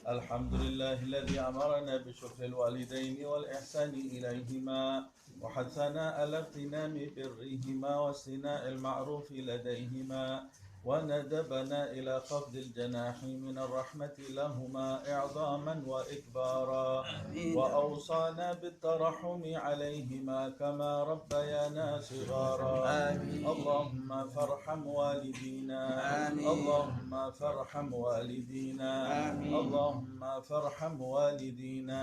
الحمد لله الذي أمرنا بشكر الوالدين والإحسان إليهما وحثنا على اغتنام برهما واصطناع المعروف لديهما وندبنا إلى خفض الجناح من الرحمة لهما إعظاما وإكبارا وأوصانا بالترحم عليهما كما ربيانا صغارا. اللهم فارحم والدينا. اللهم فارحم والدينا. اللهم فارحم والدينا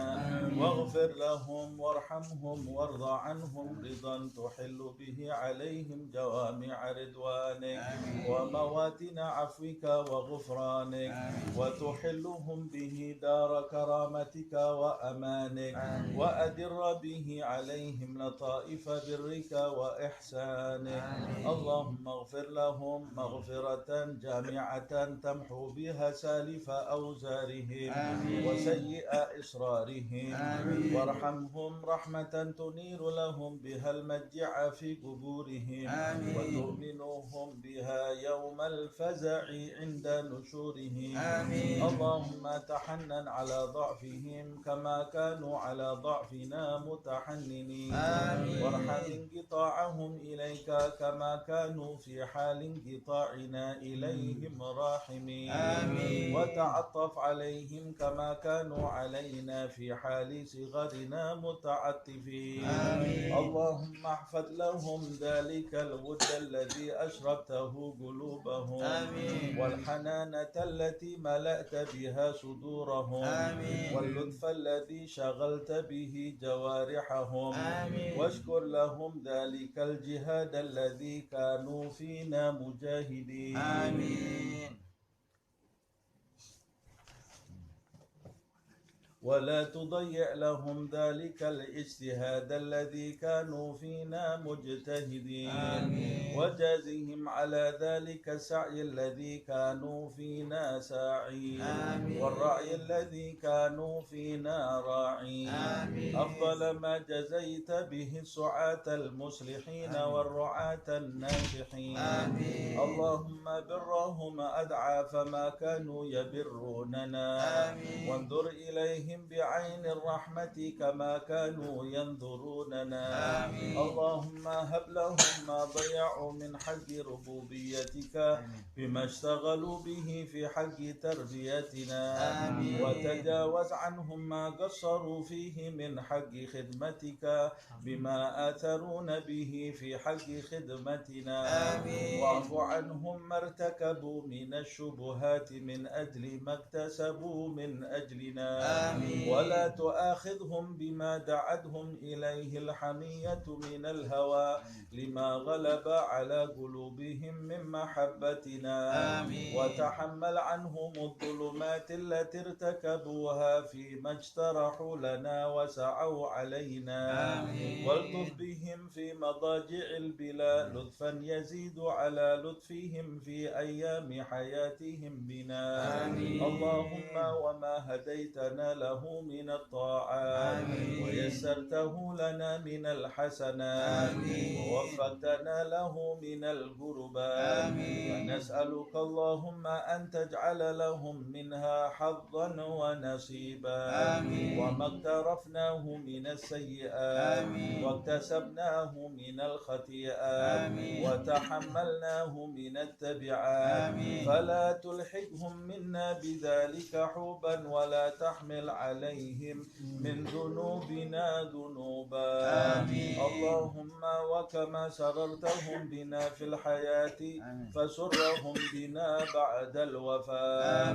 واغفر لهم وارحمهم وارض عنهم رضا تحل به عليهم جوامع رضوانك ومواتن عفوك وغفرانك وتحلهم به دار كرامتك وأمانك وأدر به عليهم لطائف برك وإحسانك. اللهم اغفر لهم مغفرة جامعة تمحو بها سالف أوزارهم وسيئ إصرارهم وارحمهم رحمة تنير لهم بها المجع في قبورهم وتؤمنهم بها يوم الفزع عند نشورهم. اللهم تحنن على ضعفهم كما كانوا على ضعفنا متحننين وارحم انقطاعهم إليك كما كانوا في حال انقطاعنا إليهم راحمين وتعطف عليهم كما كانوا علينا في حال صغرنا متعطفين. اللهم احفظ لهم ذلك الود الذي أشربته قلوبهم والحنانة التي ملأت بها صدورهم واللطف الذي شغلت به جوارحهم واشكر لهم ذلك الجهاد الذي كانوا فينا مجاهدين. ولا تضيع لهم ذلك الاجتهاد الذي كانوا فينا مجتهدين وجازهم على ذلك السعي الذي كانوا فينا ساعين والرعي الذي كانوا فينا راعين أفضل ما جزيت به السعاة المصلحين والرعاة الناجحين. اللهم برهم أضعاف ما كانوا يبروننا وانظر إليهم بعين الرحمة كما كانوا ينظروننا. اللهم هب لهم ما ضيعوا من حق ربوبيتك بما اشتغلوا به في حق تربيتنا وتجاوز عنهم ما قصروا فيه من حق خدمتك بما آثرون به في حق خدمتنا واعف عنهم ما ارتكبوا من الشبهات من أجل ما اكتسبوا من أجلنا ولا تؤاخذهم بما دعتهم إليه الحمية من الهوى لما غلب على قلوبهم من محبتنا وتحمل عنهم الظلمات التي ارتكبوها فيما اجترحوا لنا وسعوا علينا والطف بهم في مضاجع البلا لطفا يزيد على لطفهم في أيام حياتهم بنا. اللهم وما هديتنا له من الطاعات ويسرته لنا من الحسنات ووفقتنا له من القربات ونسألك اللهم أن تجعل لهم منها حظا ونصيبا وما اقترفناه من السيئات واكتسبناه من الخطيئات وتحملناه من التبعات فلا تلحقهم منا بذلك حوبا ولا تحمل عليهم من ذنوبنا ذنوبا. اللهم وكما سررتهم بنا في الحياة فسرهم بنا بعد الوفاة.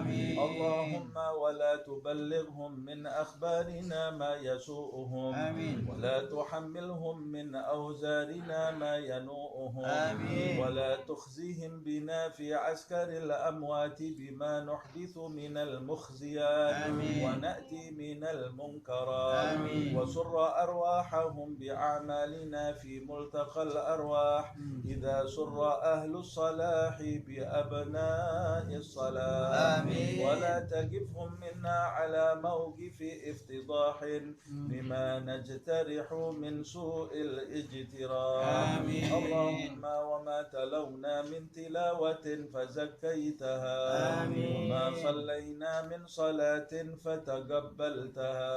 اللهم ولا تبلغهم من أخبارنا ما يسوءهم ولا تحملهم من أوزارنا ما ينوءهم ولا تخزهم بنا في عسكر الأموات بما نحدث من المخزيات ونأتي من المنكرات وسر أرواحهم بأعمالنا في ملتقى الأرواح إذا سر أهل الصلاح بأبناء الصلاح ولا تقفهم منا على موقف افتضاح بما نجترح من سوء الاجتراح اللهم وما تلونا من تلاوة فزكيتها وما صلينا من صلاة فتقبلتها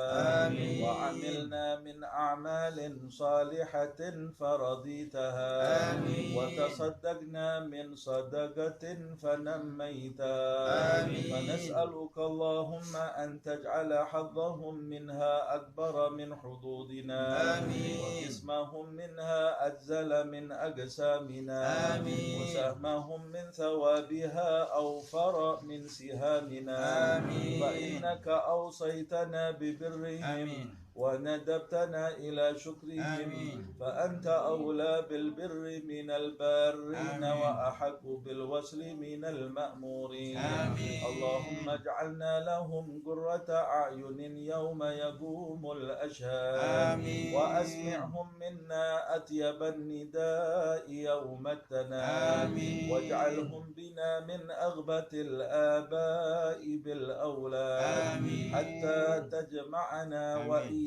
وعملنا من أعمال صالحة فرضيتها وتصدقنا من صدقة فنميتها فنسألك اللهم أن تجعل حظهم منها أكبر من حظوظنا وقسمهم منها أجزل من أجسامنا وسهمهم من ثوابها أوفر من سهامنا فإنك أوصيتنا ببرهم وندبتنا إلى شكرهم فأنت أولى بالبر من البارين وأحق بالوصل من المأمورين اللهم اجعلنا لهم قرة أعين يوم يقوم الأشهاد وأسمعهم منا أطيب النداء يوم التناد واجعلهم بنا من أغبة الآباء بالأولاد حتى تجمعنا وإياهم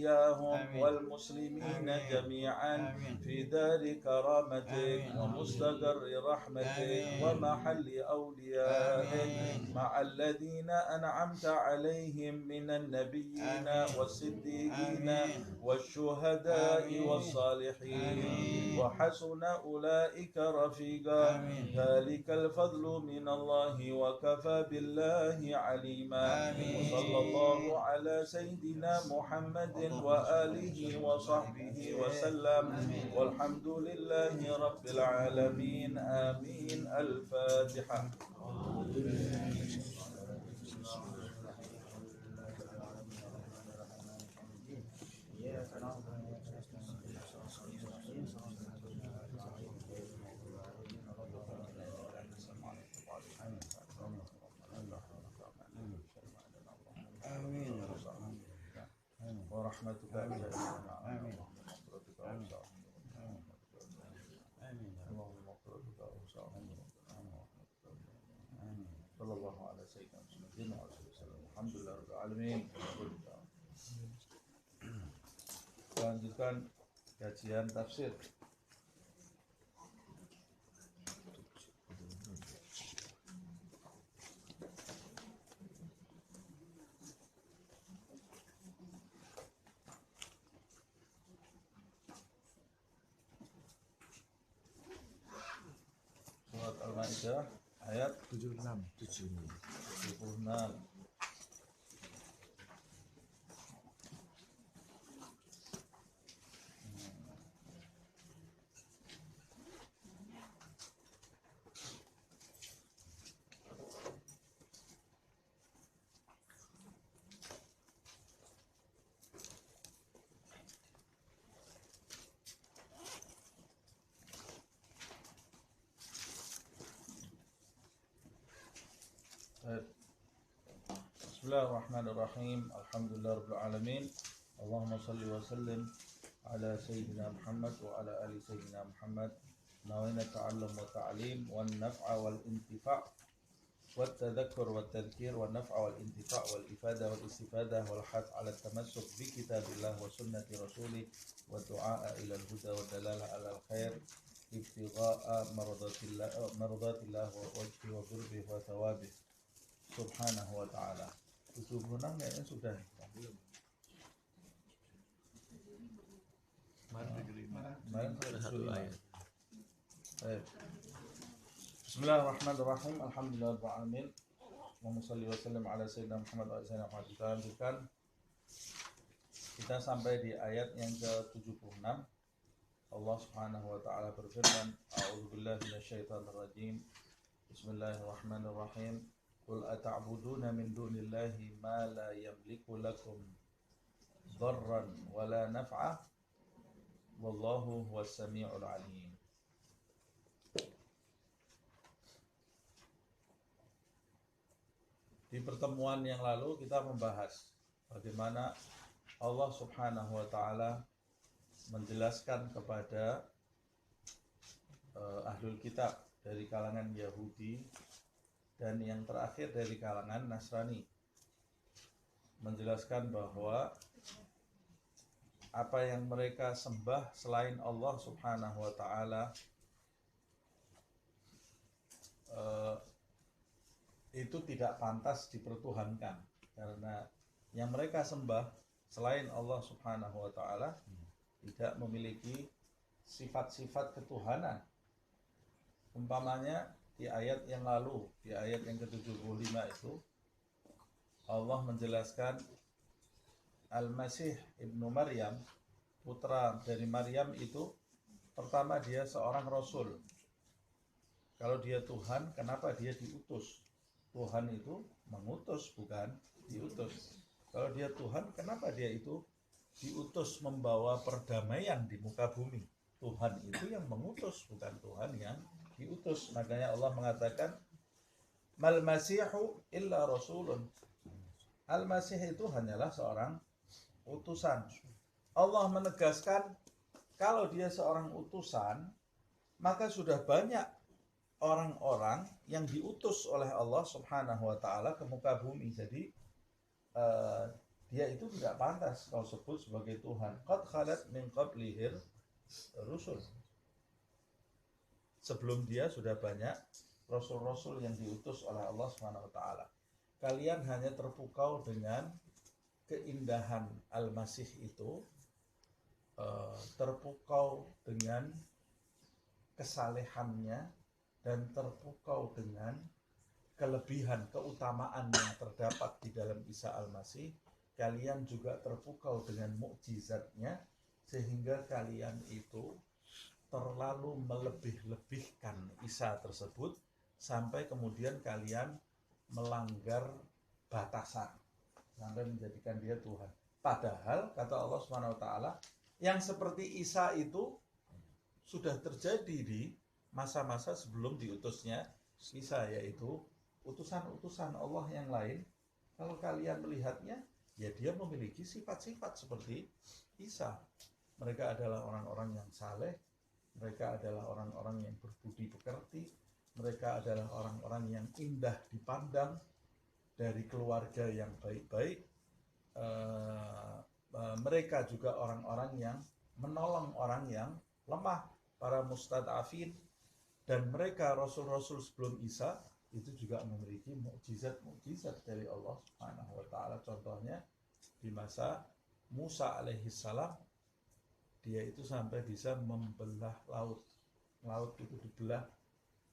والمسلمين جميعا في دار كرامتك ومستقر رحمتك ومحل أوليائك مع الذين أنعمت عليهم من النبيين والصديقين والشهداء والصالحين وحسن أولئك رفيقا ذلك الفضل من الله وكفى بالله عليما وصلى الله على سيدنا محمد وآله وصحبه وسلم والحمد لله رب العالمين آمين الفاتحة ورحمتك آمين صلى الله على سيدنا محمد وعلى آله وسلم الحمد لله رب العالمين. Lanjutkan kajian tafsir. Surat Al-Maidah ayat 76. Bismillahirrahmanirrahim. Alhamdulillahirabbil alamin. Allahumma shalli wa sallim ala sayyidina Muhammad wa ala ali sayyidina Muhammad. Nawina ta'allum wa ta'lim wan naf'a wal intifa' wat tadhakkur wat tadhkir wan naf'a wal intifa' wal ifadah wal istifadah wal hath ala tamassuk bi kitabillah wa sunnati rasulih wa du'a ila al-huda wa dalalah ala al-khair ibtigha'a maradatillah wa wajhi wa birrihi wa thawabih subhanahu wa ta'ala. 76 kayaknya sudah. Bismillahirrahmanirrahim. Alhamdulillahirabbil alamin. Allahumma shalli wa sallim ala sayyidina Muhammad wa ala sayyidina Muhammad. Kita lanjutkan. Kita sampai di ayat yang ke-76. Allah Subhanahu wa taala berfirman, A'udzubillahi minasyaitonir rajim. Bismillahirrahmanirrahim. Qul ata'buduna min dunillahi ma la yamliku lakum dharran wala naf'a wallahu huwas sami'ul alim. Di pertemuan yang lalu kita membahas bagaimana Allah Subhanahu wa taala menjelaskan kepada ahlul kitab dari kalangan Yahudi dan yang terakhir dari kalangan Nasrani menjelaskan bahwa apa yang mereka sembah selain Allah Subhanahu wa taala itu tidak pantas dipertuhankan, karena yang mereka sembah selain Allah Subhanahu wa taala tidak memiliki sifat-sifat ketuhanan. Umpamanya di ayat yang lalu, di ayat yang ke-75 itu Allah menjelaskan Al-Masih ibnu Maryam, putra dari Maryam itu, pertama dia seorang rasul. Kalau dia Tuhan, kenapa dia diutus? Tuhan itu mengutus, bukan diutus. Kalau dia Tuhan, kenapa dia itu diutus membawa perdamaian di muka bumi? Tuhan itu yang mengutus, bukan Tuhan yang diutus. Makanya Allah mengatakan mal masihu illa rasulun. Al-Masih itu hanyalah seorang utusan. Allah menegaskan kalau dia seorang utusan, maka sudah banyak orang-orang yang diutus oleh Allah Subhanahu wa taala ke muka bumi. Jadi dia itu tidak pantas kalau sebut sebagai Tuhan. Qad khalat min qablihir rusul. Sebelum dia sudah banyak rasul-rasul yang diutus oleh Allah Subhanahu wa taala. Kalian hanya terpukau dengan keindahan Al-Masih itu, terpukau dengan kesalehannya, dan terpukau dengan kelebihan, keutamaan yang terdapat di dalam Isa Al-Masih. Kalian juga terpukau dengan mukjizatnya, sehingga kalian itu terlalu melebih-lebihkan Isa tersebut, sampai kemudian kalian melanggar batasan, sampai menjadikan dia Tuhan. Padahal kata Allah Subhanahu wa taala, yang seperti Isa itu sudah terjadi di masa-masa sebelum diutusnya Isa, yaitu utusan-utusan Allah yang lain. Kalau kalian melihatnya, ya dia memiliki sifat-sifat seperti Isa. Mereka adalah orang-orang yang saleh, mereka adalah orang-orang yang berbudi pekerti, mereka adalah orang-orang yang indah dipandang, dari keluarga yang baik-baik. Mereka juga orang-orang yang menolong orang yang lemah, para mustad'afin. Dan mereka rasul-rasul sebelum Isa itu juga memiliki mukjizat-mukjizat dari Allah Subhanahu wa taala. Contohnya di masa Musa alaihissalam, dia itu sampai bisa membelah laut. Laut itu dibelah.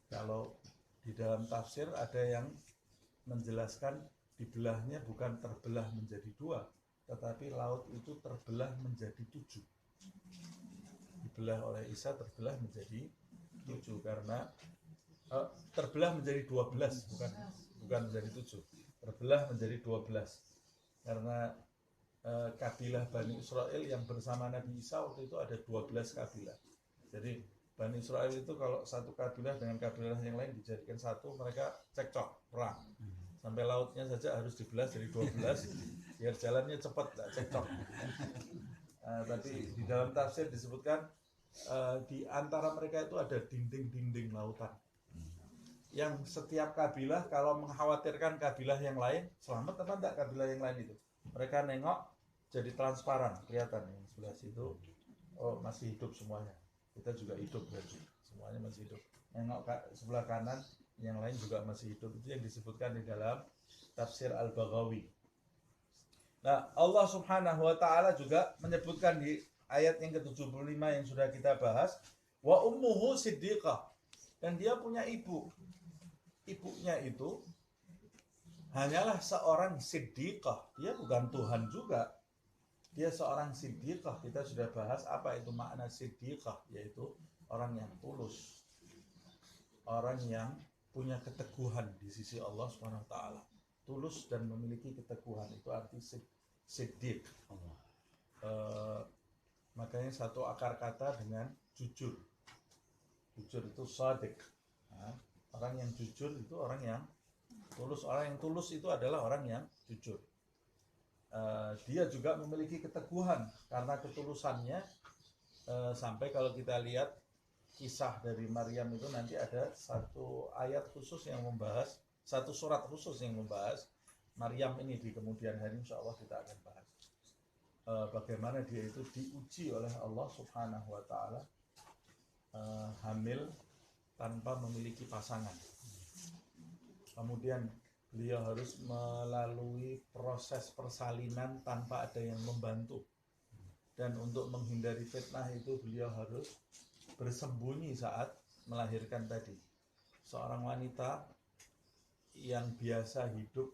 Kalau di dalam tafsir ada yang menjelaskan dibelahnya bukan terbelah menjadi dua, tetapi laut itu terbelah menjadi 7. Dibelah oleh Isa, terbelah menjadi 7, karena terbelah menjadi 12, bukan menjadi 7, terbelah menjadi 12, karena kabilah Bani Israel yang bersama Nabi Isa waktu itu ada 12 kabilah. Jadi Bani Israel itu kalau satu kabilah dengan kabilah yang lain dijadikan satu, mereka cekcok, perang. Sampai lautnya saja harus dibelah jadi 12 biar jalannya cepat, tidak cekcok. Tapi di dalam tafsir disebutkan di antara mereka itu ada dinding-dinding lautan, yang setiap kabilah kalau mengkhawatirkan kabilah yang lain selamat apa enggak, kabilah yang lain itu mereka nengok jadi transparan, kelihatan yang sebelah situ, oh masih hidup semuanya, kita juga hidup berarti semuanya masih hidup. Nengok sebelah kanan, yang lain juga masih hidup. Itu yang disebutkan di dalam tafsir Al-Baghawi. Nah, Allah Subhanahu wa taala juga menyebutkan di ayat yang ke-75 yang sudah kita bahas, wa ummuhu siddiqah, dan dia punya ibu. Ibunya itu hanyalah seorang siddiqah. Dia bukan Tuhan juga. Dia seorang siddiqah. Kita sudah bahas apa itu makna siddiqah, yaitu orang yang tulus, orang yang punya keteguhan di sisi Allah Subhanahu wa taala. Tulus dan memiliki keteguhan, itu arti siddiq. Makanya satu akar kata dengan jujur. Jujur itu shadiq. Nah, orang yang jujur itu orang yang tulus. Orang yang tulus itu adalah orang yang jujur. Dia juga memiliki keteguhan karena ketulusannya. Sampai kalau kita lihat kisah dari Maryam itu, nanti ada satu ayat khusus yang membahas, satu surat khusus yang membahas Maryam ini di kemudian hari, insya Allah kita akan bahas bagaimana dia itu diuji oleh Allah Subhanahu wa Ta'ala, hamil tanpa memiliki pasangan. Kemudian beliau harus melalui proses persalinan tanpa ada yang membantu. Dan untuk menghindari fitnah itu beliau harus bersembunyi saat melahirkan tadi. Seorang wanita yang biasa hidup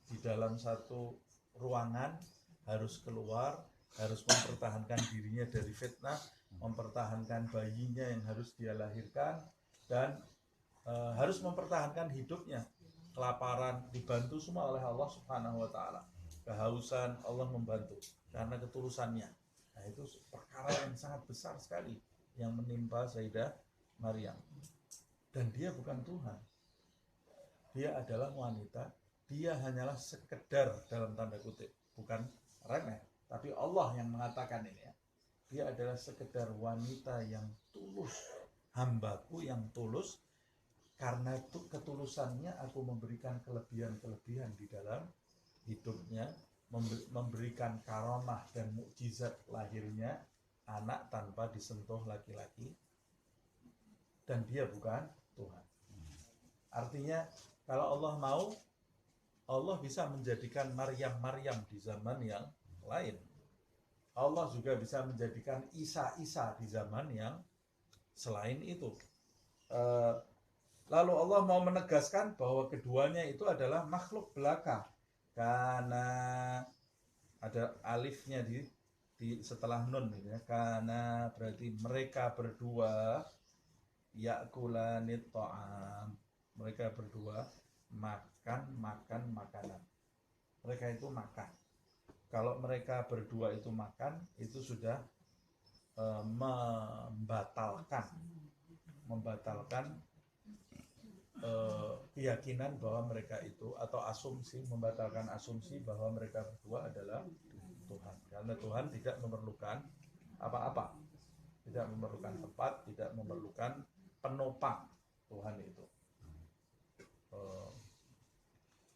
di dalam satu ruangan harus keluar, harus mempertahankan dirinya dari fitnah, mempertahankan bayinya yang harus dia lahirkan, dan harus mempertahankan hidupnya. Kelaparan dibantu semua oleh Allah Subhanahu wa Ta'ala. Kehausan Allah membantu karena ketulusannya. Nah, itu perkara yang sangat besar sekali yang menimpa Sayyidah Maryam. Dan dia bukan Tuhan. Dia adalah wanita. Dia hanyalah sekedar, dalam tanda kutip, bukan remeh, tapi Allah yang mengatakan ini ya. Dia adalah sekedar wanita yang tulus, hambaku yang tulus. Karena itu ketulusannya aku memberikan kelebihan-kelebihan di dalam hidupnya, memberikan karamah dan mukjizat lahirnya anak tanpa disentuh laki-laki, dan dia bukan Tuhan. Artinya kalau Allah mau, Allah bisa menjadikan Maryam di zaman yang lain. Allah juga bisa menjadikan Isa di zaman yang selain itu. Lalu Allah mau menegaskan bahwa keduanya itu adalah makhluk belaka. Karena ada alifnya di setelah nun ya. Karena berarti mereka berdua ya'kulanit ta'am. Mereka berdua makan makanan. Mereka itu makan. Kalau mereka berdua itu makan, itu sudah membatalkan keyakinan bahwa mereka itu, atau membatalkan asumsi bahwa mereka berdua adalah Tuhan. Karena Tuhan tidak memerlukan apa-apa, tidak memerlukan tempat, tidak memerlukan penopang. Tuhan itu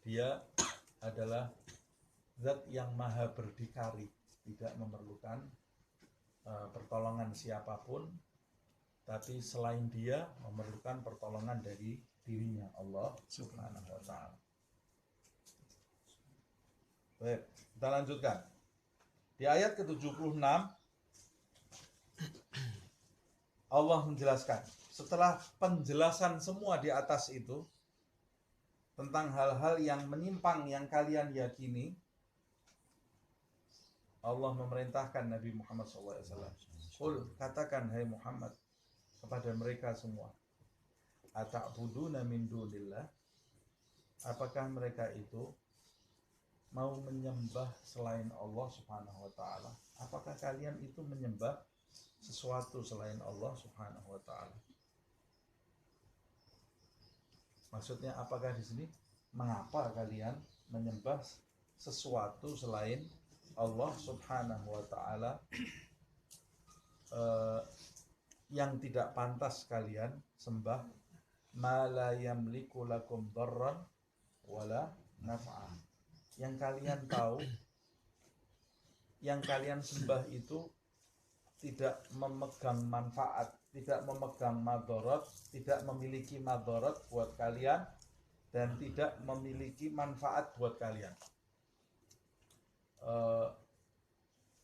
dia adalah zat yang maha berdikari, tidak memerlukan pertolongan siapapun, tapi selain dia memerlukan pertolongan dari dirinya, Allah Subhanahu wa Ta'ala. Baik, kita lanjutkan. Di ayat ke-76 Allah menjelaskan, setelah penjelasan semua di atas itu tentang hal-hal yang menyimpang yang kalian yakini, Allah memerintahkan Nabi Muhammad SAW, "Qul," katakan hai Muhammad kepada mereka semua, "Ata'buduna min dunillah," apakah mereka itu mau menyembah selain Allah Subhanahu wa Ta'ala? Apakah kalian itu menyembah sesuatu selain Allah Subhanahu wa Ta'ala? Maksudnya apakah di sini, mengapa kalian menyembah sesuatu selain Allah Subhanahu wa Ta'ala yang tidak pantas kalian sembah, ma la yamliku lakum darran wala naf'an, yang kalian tahu, yang kalian sembah itu tidak memegang manfaat, tidak memegang madarat, tidak memiliki madarat buat kalian, dan tidak memiliki manfaat buat kalian.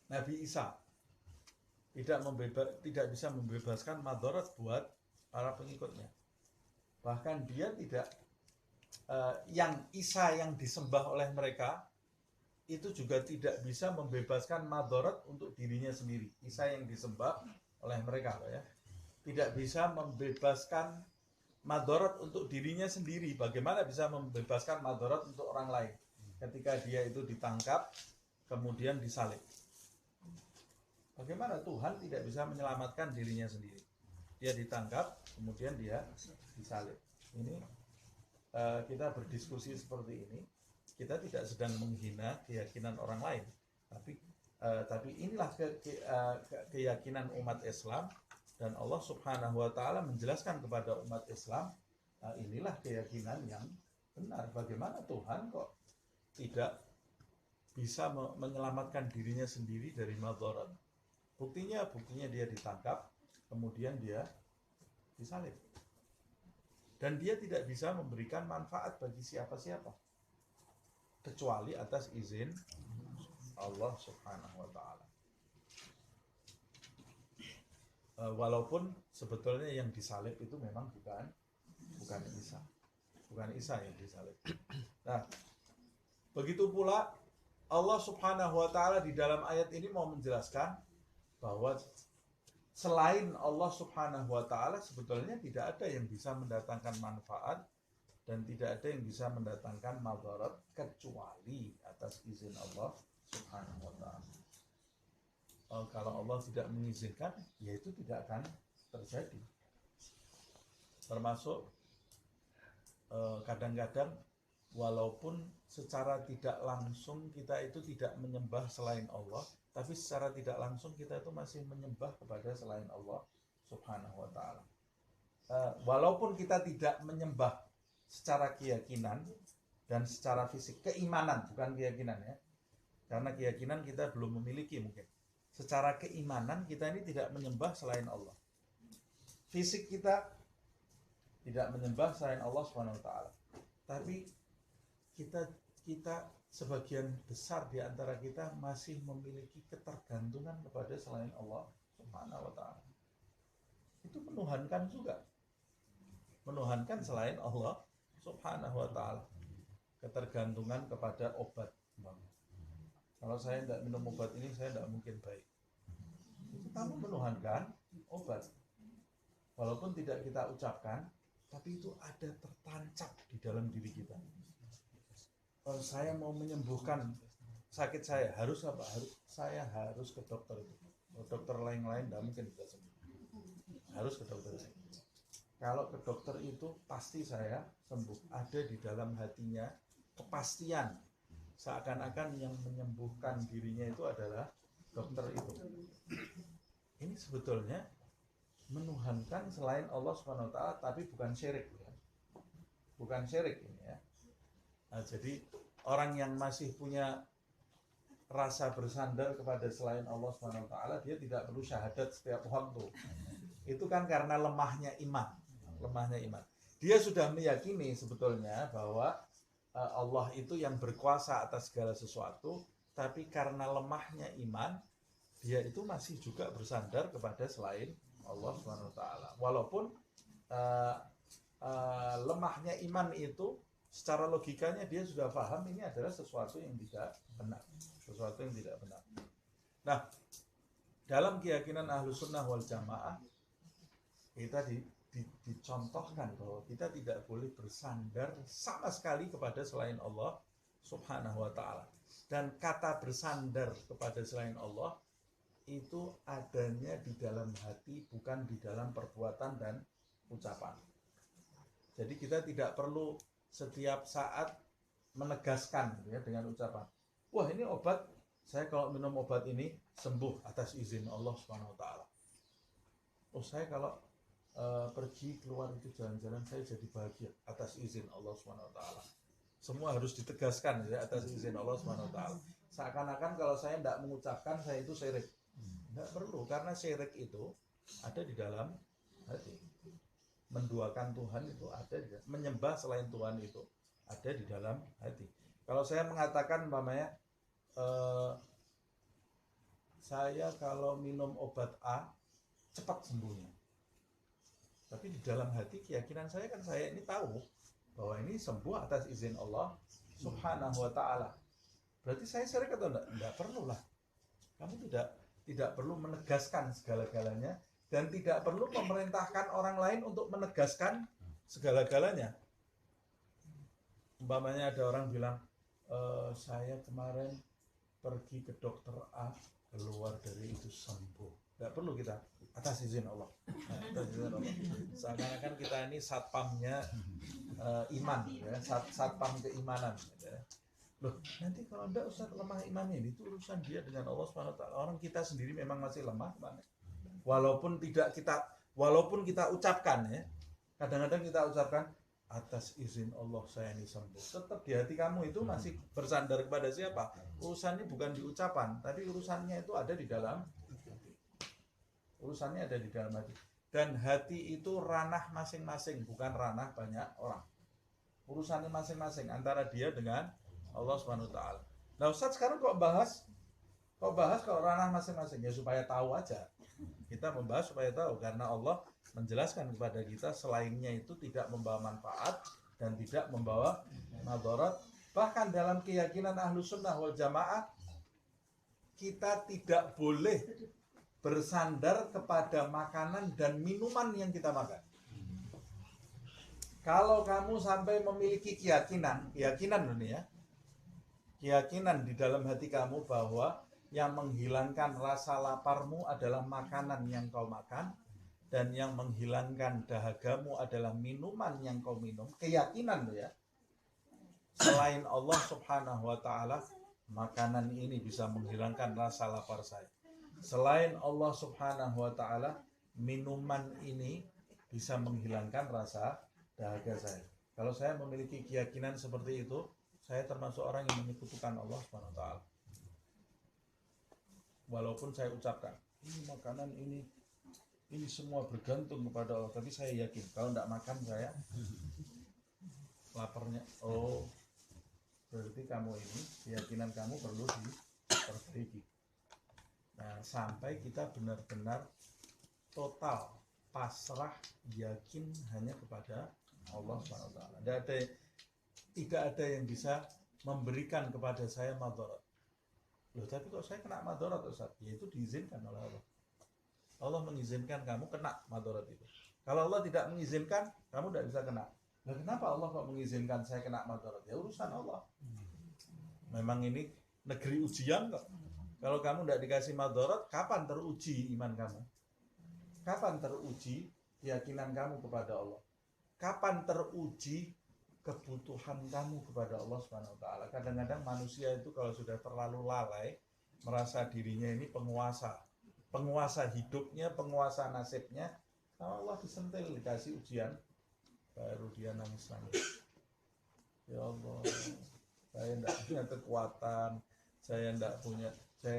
Nabi Isa tidak bisa membebaskan madarat buat para pengikutnya. Bahkan dia tidak, yang Isa yang disembah oleh mereka itu juga tidak bisa membebaskan madarat untuk dirinya sendiri. Isa yang disembah oleh mereka ya, tidak bisa membebaskan madarat untuk dirinya sendiri. Bagaimana bisa membebaskan madarat untuk orang lain ketika dia itu ditangkap kemudian disalib? Bagaimana Tuhan tidak bisa menyelamatkan dirinya sendiri? Dia ditangkap kemudian dia disalib. Ini kita berdiskusi seperti ini, kita tidak sedang menghina keyakinan orang lain, tapi inilah keyakinan umat Islam, dan Allah Subhanahu wa Ta'ala menjelaskan kepada umat Islam, inilah keyakinan yang benar. Bagaimana Tuhan kok tidak bisa menyelamatkan dirinya sendiri dari madarat. Buktinya dia ditangkap, kemudian dia disalib. Dan dia tidak bisa memberikan manfaat bagi siapa-siapa kecuali atas izin Allah Subhanahu wa taala. Walaupun sebetulnya yang disalib itu memang bukan Isa. Bukan Isa yang disalib. Nah, begitu pula Allah Subhanahu wa taala di dalam ayat ini mau menjelaskan bahwa selain Allah Subhanahu wa taala sebetulnya tidak ada yang bisa mendatangkan manfaat dan tidak ada yang bisa mendatangkan madarat kecuali atas izin Allah Subhanahu wa taala. Kalau Allah tidak mengizinkan, ya itu tidak akan terjadi. Termasuk kadang-kadang walaupun secara tidak langsung kita itu tidak menyembah selain Allah, tapi secara tidak langsung kita itu masih menyembah kepada selain Allah Subhanahu wa taala. Walaupun kita tidak menyembah secara keyakinan dan secara fisik, keimanan bukan keyakinan ya. Karena keyakinan kita belum memiliki mungkin. Secara keimanan kita ini tidak menyembah selain Allah. Fisik kita tidak menyembah selain Allah Subhanahu wa taala. Tapi kita sebagian besar di antara kita masih memiliki ketergantungan kepada selain Allah Subhanahu wa taala. Itu menuhankan juga. Menuhankan selain Allah Subhanahu wa taala. Ketergantungan kepada obat. Kalau saya tidak minum obat ini, saya tidak mungkin baik. Itu kamu menuhankan obat. Walaupun tidak kita ucapkan, tapi itu ada tertancap di dalam diri kita. Kalau saya mau menyembuhkan sakit saya, harus apa? Saya harus ke dokter itu. Dokter lain-lain tidak mungkin bisa sembuh. Harus ke dokter. Kalau ke dokter itu pasti saya sembuh. Ada di dalam hatinya kepastian. Seakan-akan yang menyembuhkan dirinya itu adalah dokter itu. Ini sebetulnya menuhankan selain Allah Subhanahu wa taala, tapi bukan syirik ya. Bukan syirik ini ya. Nah, jadi orang yang masih punya rasa bersandar kepada selain Allah Subhanahu wa taala, dia tidak perlu syahadat setiap waktu. Itu kan karena lemahnya iman. Lemahnya iman. Dia sudah meyakini sebetulnya bahwa Allah itu yang berkuasa atas segala sesuatu, tapi karena lemahnya iman, dia itu masih juga bersandar kepada selain Allah Subhanahu wa taala. Walaupun lemahnya iman itu secara logikanya dia sudah paham ini adalah sesuatu yang tidak benar, sesuatu yang tidak benar. Nah, dalam keyakinan Ahlus Sunnah wal Jamaah kita dicontohkan bahwa kita tidak boleh bersandar sama sekali kepada selain Allah Subhanahu wa taala. Dan kata bersandar kepada selain Allah itu adanya di dalam hati, bukan di dalam perbuatan dan ucapan. Jadi kita tidak perlu setiap saat menegaskan ya, dengan ucapan, wah ini obat, saya kalau minum obat ini sembuh atas izin Allah Subhanahu wa taala. Oh saya kalau pergi keluar itu jalan-jalan saya jadi bahagia atas izin Allah Subhanahu wa taala. Semua harus ditegaskan ya, atas izin Allah Subhanahu wa taala. Seakan-akan kalau saya tidak mengucapkan saya itu syirik. Tidak perlu, karena syirik itu ada di dalam hati. Menduakan Tuhan itu ada di dalam, menyembah selain Tuhan itu ada di dalam hati. Kalau saya mengatakan umpamanya saya kalau minum obat A cepat sembuhnya. Tapi di dalam hati keyakinan saya kan saya ini tahu bahwa ini sembuh atas izin Allah Subhanahu wa taala. Berarti saya syirik atau enggak? Enggak perlu lah. Kamu tidak perlu menegaskan segala-galanya dan tidak perlu memerintahkan orang lain untuk menegaskan segala-galanya. Umpamanya ada orang bilang, saya kemarin pergi ke dokter A, keluar dari itu sembuh. Tidak perlu kita atas izin Allah. Atas izin Allah. Seakan-akan kita ini satpamnya iman, ya, satpam keimanan. Ya. Loh, nanti kalau enggak Ustaz lemah imannya, itu urusan dia dengan Allah Subhanahu wa taala. Orang kita sendiri memang masih lemah, mana? Walaupun kita ucapkan ya. Kadang-kadang kita ucapkan atas izin Allah saya ini sembuh. Tetap di hati kamu itu masih bersandar kepada siapa? Urusannya bukan di ucapan, tapi urusannya itu ada di dalam hati. Urusannya ada di dalam hati. Dan hati itu ranah masing-masing, bukan ranah banyak orang. Urusannya masing-masing antara dia dengan Allah Subhanahu wa taala. Nah, Ustaz sekarang kok bahas kalau ranah masing-masing? Ya supaya tahu aja. Kita membahas supaya tahu, karena Allah menjelaskan kepada kita selainnya itu tidak membawa manfaat dan tidak membawa madarat. Bahkan dalam keyakinan Ahlus Sunnah wal Jamaah, kita tidak boleh bersandar kepada makanan dan minuman yang kita makan. Kalau kamu sampai memiliki keyakinan ini ya, keyakinan di dalam hati kamu bahwa yang menghilangkan rasa laparmu adalah makanan yang kau makan, dan yang menghilangkan dahagamu adalah minuman yang kau minum, keyakinan tuh ya, selain Allah Subhanahu wa taala, makanan ini bisa menghilangkan rasa lapar saya. Selain Allah Subhanahu wa taala, minuman ini bisa menghilangkan rasa dahaga saya. Kalau saya memiliki keyakinan seperti itu, saya termasuk orang yang menyekutukan Allah Subhanahu wa taala. Walaupun saya ucapkan, ini makanan ini semua bergantung kepada Allah, tapi saya yakin kalau tidak makan saya laparnya. Oh, berarti kamu ini keyakinan kamu perlu diperbaiki. Nah, sampai kita benar-benar total pasrah yakin hanya kepada Allah SWT. Tidak ada yang bisa memberikan kepada saya madarat. Loh, tapi kok saya kena madarat, Ustaz? Ya itu diizinkan oleh Allah. Allah mengizinkan kamu kena madarat itu. Kalau Allah tidak mengizinkan, kamu tidak bisa kena. Nah, kenapa Allah kok mengizinkan saya kena madarat? Ya urusan Allah. Memang ini negeri ujian kok. Kalau kamu tidak dikasih madarat, kapan teruji iman kamu? Kapan teruji keyakinan kamu kepada Allah? Kapan teruji kebutuhan kamu kepada Allah Subhanahu wa taala? Kadang-kadang manusia itu kalau sudah terlalu lalai, merasa dirinya ini penguasa hidupnya, penguasa nasibnya, sama Allah disentil, dikasih ujian, baru dia nangis-nangis. Ya Allah, saya tidak punya kekuatan, saya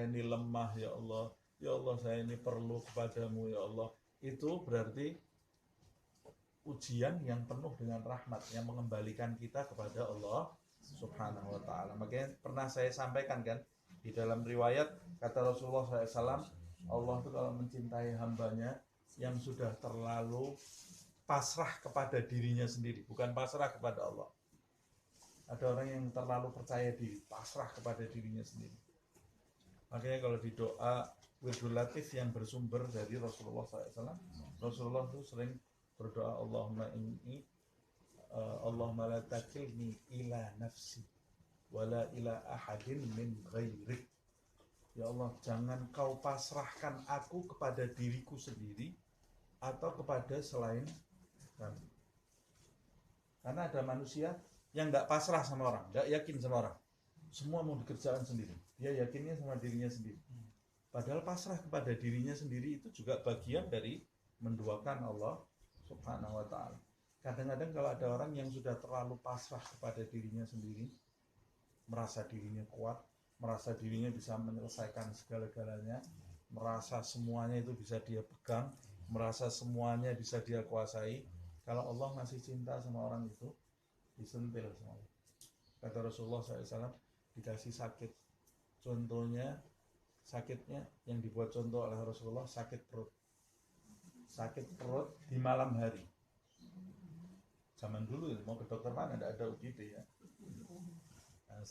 ini lemah ya Allah, saya ini perlu kepadamu ya Allah. Itu berarti ujian yang penuh dengan rahmat, yang mengembalikan kita kepada Allah Subhanahu wa taala. Makanya pernah saya sampaikan kan, di dalam riwayat kata Rasulullah SAW, Allah itu kalau mencintai hambanya yang sudah terlalu pasrah kepada dirinya sendiri, bukan pasrah kepada Allah. Ada orang yang terlalu percaya diri, pasrah kepada dirinya sendiri. Makanya kalau di doa Wirdul Latif yang bersumber dari Rasulullah SAW, Rasulullah itu sering berdoa, Allahumma la takilni ila nafsi wala ila ahadin min ghairik. Ya Allah, jangan kau pasrahkan aku kepada diriku sendiri atau kepada selain kamu. Karena ada manusia yang nggak pasrah sama orang, nggak yakin sama orang. Semua mau dikerjakan sendiri. Dia yakinnya sama dirinya sendiri. Padahal pasrah kepada dirinya sendiri itu juga bagian dari menduakan Allah Subhanahu wa ta'ala. Kadang-kadang kalau ada orang yang sudah terlalu pasrah kepada dirinya sendiri, merasa dirinya kuat, merasa dirinya bisa menyelesaikan segala-galanya, merasa semuanya itu bisa dia pegang, merasa semuanya bisa dia kuasai. Kalau Allah masih cinta sama orang itu, disentil sama Allah. Kata Rasulullah SAW, dikasih sakit. Contohnya, sakitnya yang dibuat contoh oleh Rasulullah, sakit perut. Sakit perut di malam hari. Zaman dulu mau ke dokter mana, ada UGD ya. Nah,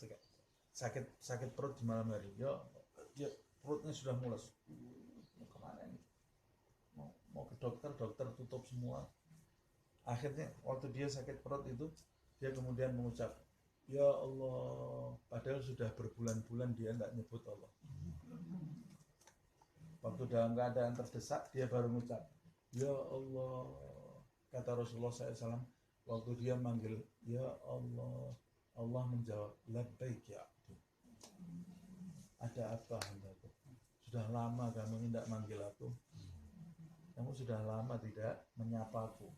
sakit perut di malam hari, ya perutnya sudah mules, mau kemana ini, mau ke dokter tutup semua. Akhirnya waktu dia sakit perut itu, dia kemudian mengucap, ya Allah, padahal sudah berbulan-bulan dia tidak nyebut Allah. Waktu dalam keadaan terdesak, dia baru mengucap, ya Allah. Kata Rasulullah SAW, waktu dia manggil, ya Allah, Allah menjawab, labbaik ya abdi. Ada apa hendaku? Sudah lama kamu tidak manggil aku. Kamu sudah lama tidak menyapaku.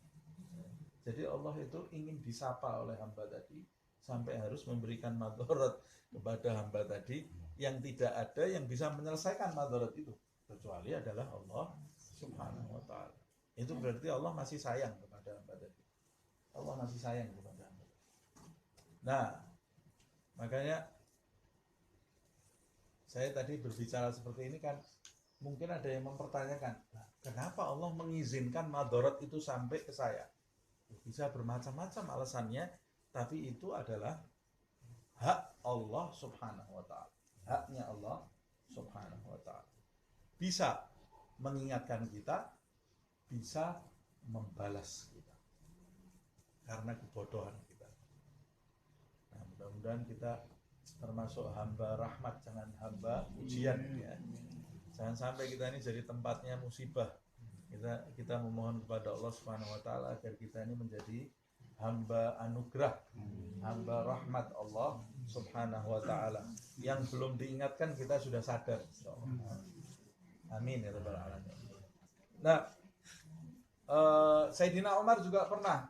Jadi Allah itu ingin disapa oleh hamba tadi sampai harus memberikan madharat kepada hamba tadi yang tidak ada yang bisa menyelesaikan madharat itu kecuali adalah Allah Subhanahu wa taala. Itu berarti Allah masih sayang kepada hamba tadi. Allah masih sayang kepada hamba. Nah, makanya saya tadi berbicara seperti ini kan mungkin ada yang mempertanyakan, kenapa Allah mengizinkan madharat itu sampai ke saya? Bisa bermacam-macam alasannya, tapi itu adalah hak Allah Subhanahu wa taala. Haknya Allah Subhanahu wa taala. Bisa mengingatkan kita, bisa membalas kita karena kebodohan kita. Nah, mudah-mudahan kita termasuk hamba rahmat, jangan hamba ujian ya. Jangan sampai kita ini jadi tempatnya musibah. Kita memohon kepada Allah Subhanahu wa taala agar kita ini menjadi hamba anugerah, hamba rahmat Allah Subhanahu wa taala. Yang belum diingatkan kita sudah sadar. Amin ya rabbal alamin. Nah, Sayyidina Umar juga pernah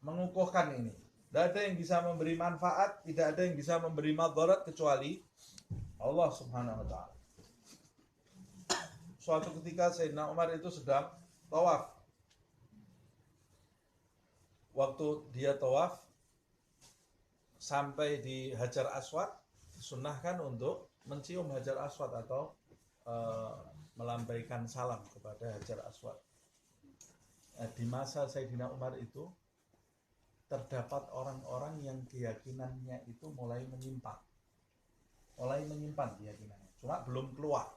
mengukuhkan ini. Tidak ada yang bisa memberi manfaat, tidak ada yang bisa memberi madarat kecuali Allah Subhanahu wa taala. Suatu ketika Sayyidina Umar itu sedang tawaf. Waktu dia tawaf sampai di Hajar Aswad, disunnahkan untuk mencium Hajar Aswad atau melambaikan salam kepada Hajar Aswad. Nah, di masa Sayyidina Umar itu terdapat orang-orang yang keyakinannya itu mulai menyimpang. Mulai menyimpan keyakinannya. Cuma belum keluar.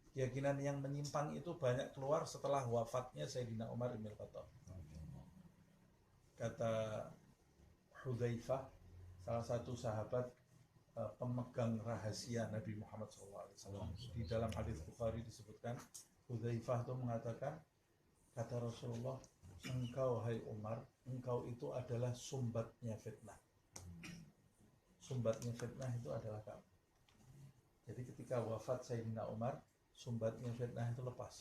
Keyakinan yang menyimpang itu banyak keluar setelah wafatnya Sayyidina Umar bin Khattab. Kata Hudzaifah, salah satu sahabat pemegang rahasia Nabi Muhammad SAW. Di dalam hadis Bukhari disebutkan, Hudzaifah itu mengatakan, kata Rasulullah, engkau hai Umar, engkau itu adalah sumbatnya fitnah. Sumbatnya fitnah itu adalah kamu. Jadi ketika wafat Sayyidina Umar, sumbatnya fitnah itu lepas.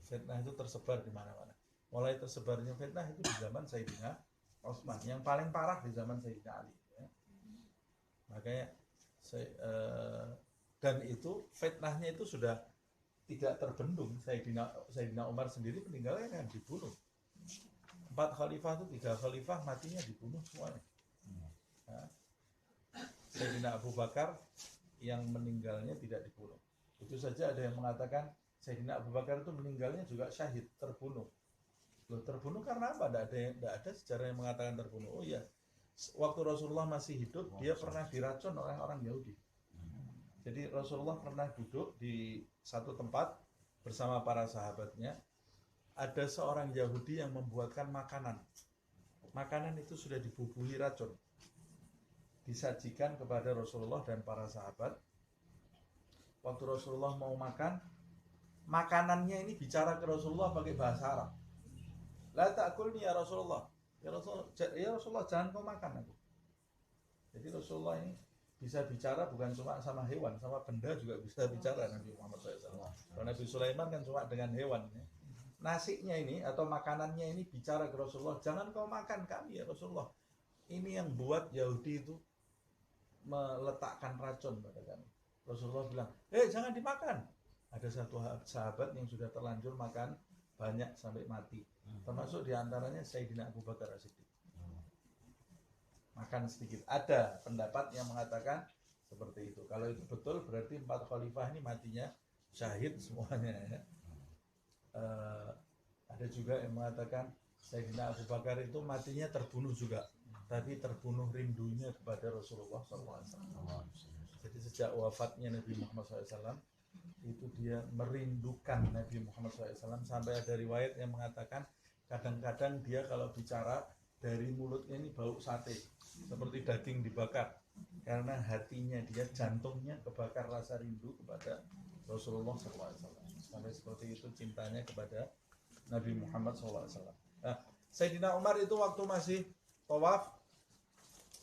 Fitnah itu tersebar di mana-mana. Mulai tersebarnya fitnah itu di zaman Sayyidina Utsman, yang paling parah di zaman Sayyidina Ali. Ya. Makanya dan itu fitnahnya itu sudah tidak terbendung. Sayyidina Umar sendiri meninggalnya kan dibunuh. 4 khalifah itu 3 khalifah matinya dibunuh semuanya. Ya. Sayyidina Abu Bakar yang meninggalnya tidak dibunuh. Itu saja ada yang mengatakan Sayyidina Abu Bakar itu meninggalnya juga syahid, terbunuh. Loh, terbunuh karena apa? Tidak ada sejarah yang mengatakan terbunuh. Oh iya, waktu Rasulullah masih hidup, dia pernah diracun oleh orang Yahudi. Jadi Rasulullah pernah duduk di satu tempat bersama para sahabatnya. Ada seorang Yahudi yang membuatkan makanan. Makanan itu sudah dibubuhi racun. Disajikan kepada Rasulullah dan para sahabat. Waktu Rasulullah mau makan, makanannya ini bicara ke Rasulullah pakai bahasa Arab. La ta'kulni ya Rasulullah. Ya Rasulullah, jangan kau makan aku. Jadi Rasulullah ini bisa bicara bukan cuma sama hewan, sama benda juga bisa bicara Nabi Muhammad SAW. Kalau Nabi Sulaiman kan cuma dengan hewan. Nasinya ini atau makanannya ini bicara ke Rasulullah, jangan kau makan kami ya Rasulullah. Ini yang buat Yahudi itu meletakkan racun pada kami. Rasulullah bilang, jangan dimakan. Ada satu sahabat yang sudah terlanjur makan banyak sampai mati. Termasuk diantaranya Sayyidina Abu Bakar As-Siddiq. Makan sedikit. Ada pendapat yang mengatakan seperti itu. Kalau itu betul berarti 4 khalifah ini matinya syahid semuanya. Ya. Ada juga yang mengatakan Sayyidina Abu Bakar itu matinya terbunuh juga. Tapi terbunuh rindunya kepada Rasulullah SAW. Jadi sejak wafatnya Nabi Muhammad SAW itu dia merindukan Nabi Muhammad SAW. Sampai ada riwayat yang mengatakan kadang-kadang dia kalau bicara dari mulutnya ini bau sate seperti daging dibakar karena hatinya dia, jantungnya kebakar rasa rindu kepada Rasulullah SAW. Sampai seperti itu cintanya kepada Nabi Muhammad SAW. Nah, Sayyidina Umar itu waktu masih tawaf,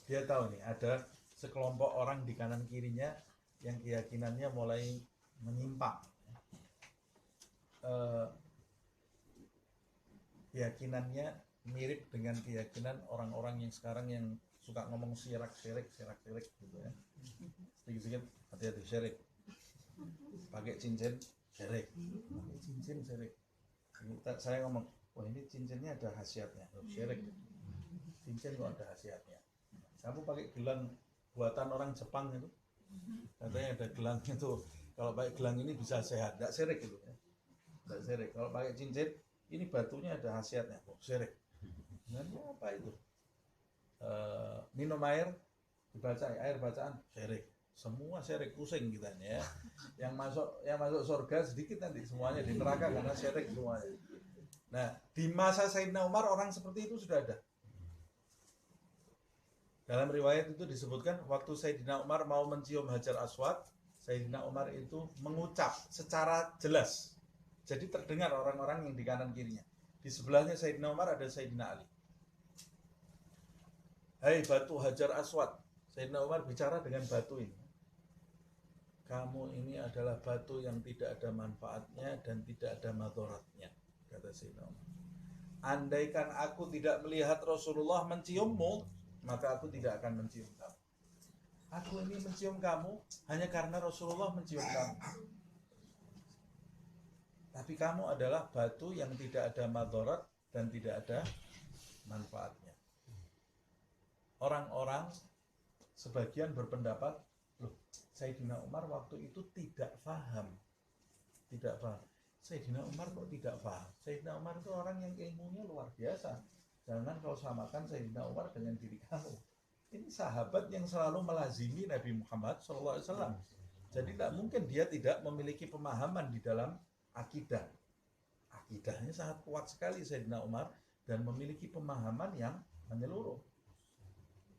dia tahu nih ada sekelompok orang di kanan kirinya yang keyakinannya mulai menyimpang. Keyakinannya mirip dengan keyakinan orang-orang yang sekarang yang suka ngomong syirik gitu ya. Sedikit-sedikit hati-hati syirik. Pakai cincin syirik. Pakai cincin syirik. Saya ngomong, wah ini cincinnya ada khasiatnya. Syirik. Cincin kok ada khasiatnya. Kamu pakai gelang buatan orang Jepang itu. Katanya ada gelang itu. Kalau pakai gelang ini bisa sehat. Enggak syirik gitu ya. Enggak syirik. Kalau pakai cincin, ini batunya ada khasiatnya. Syirik. Nah, apa itu? Minum air dibaca air bacaan syirik. Semua syirik, pusing kita ya. Yang masuk surga sedikit nanti, semuanya di neraka karena syirik semuanya. Nah, di masa Sayyidina Umar orang seperti itu sudah ada. Dalam riwayat itu disebutkan waktu Sayyidina Umar mau mencium Hajar Aswad, Sayyidina Umar itu mengucap secara jelas. Jadi terdengar orang-orang yang di kanan kirinya. Di sebelahnya Sayyidina Umar ada Sayyidina Ali. Hai batu Hajar Aswad. Sayyidina Umar bicara dengan batu ini. Kamu ini adalah batu yang tidak ada manfaatnya dan tidak ada madharatnya, kata Sayyidina Umar. Andaikan aku tidak melihat Rasulullah menciummu, maka aku tidak akan mencium kamu. Aku ini mencium kamu hanya karena Rasulullah mencium kamu. Tapi kamu adalah batu yang tidak ada madharat dan tidak ada manfaatnya. Orang-orang sebagian berpendapat, loh, Sayyidina Umar waktu itu tidak paham. Tidak paham. Sayyidina Umar kok tidak paham? Sayyidina Umar itu orang yang ilmunya luar biasa. Jangan kau samakan Sayyidina Umar dengan diri kamu. Ini sahabat yang selalu melazimi Nabi Muhammad SAW. Jadi tidak mungkin dia tidak memiliki pemahaman di dalam akidah. Akidahnya sangat kuat sekali Sayyidina Umar dan memiliki pemahaman yang menyeluruh.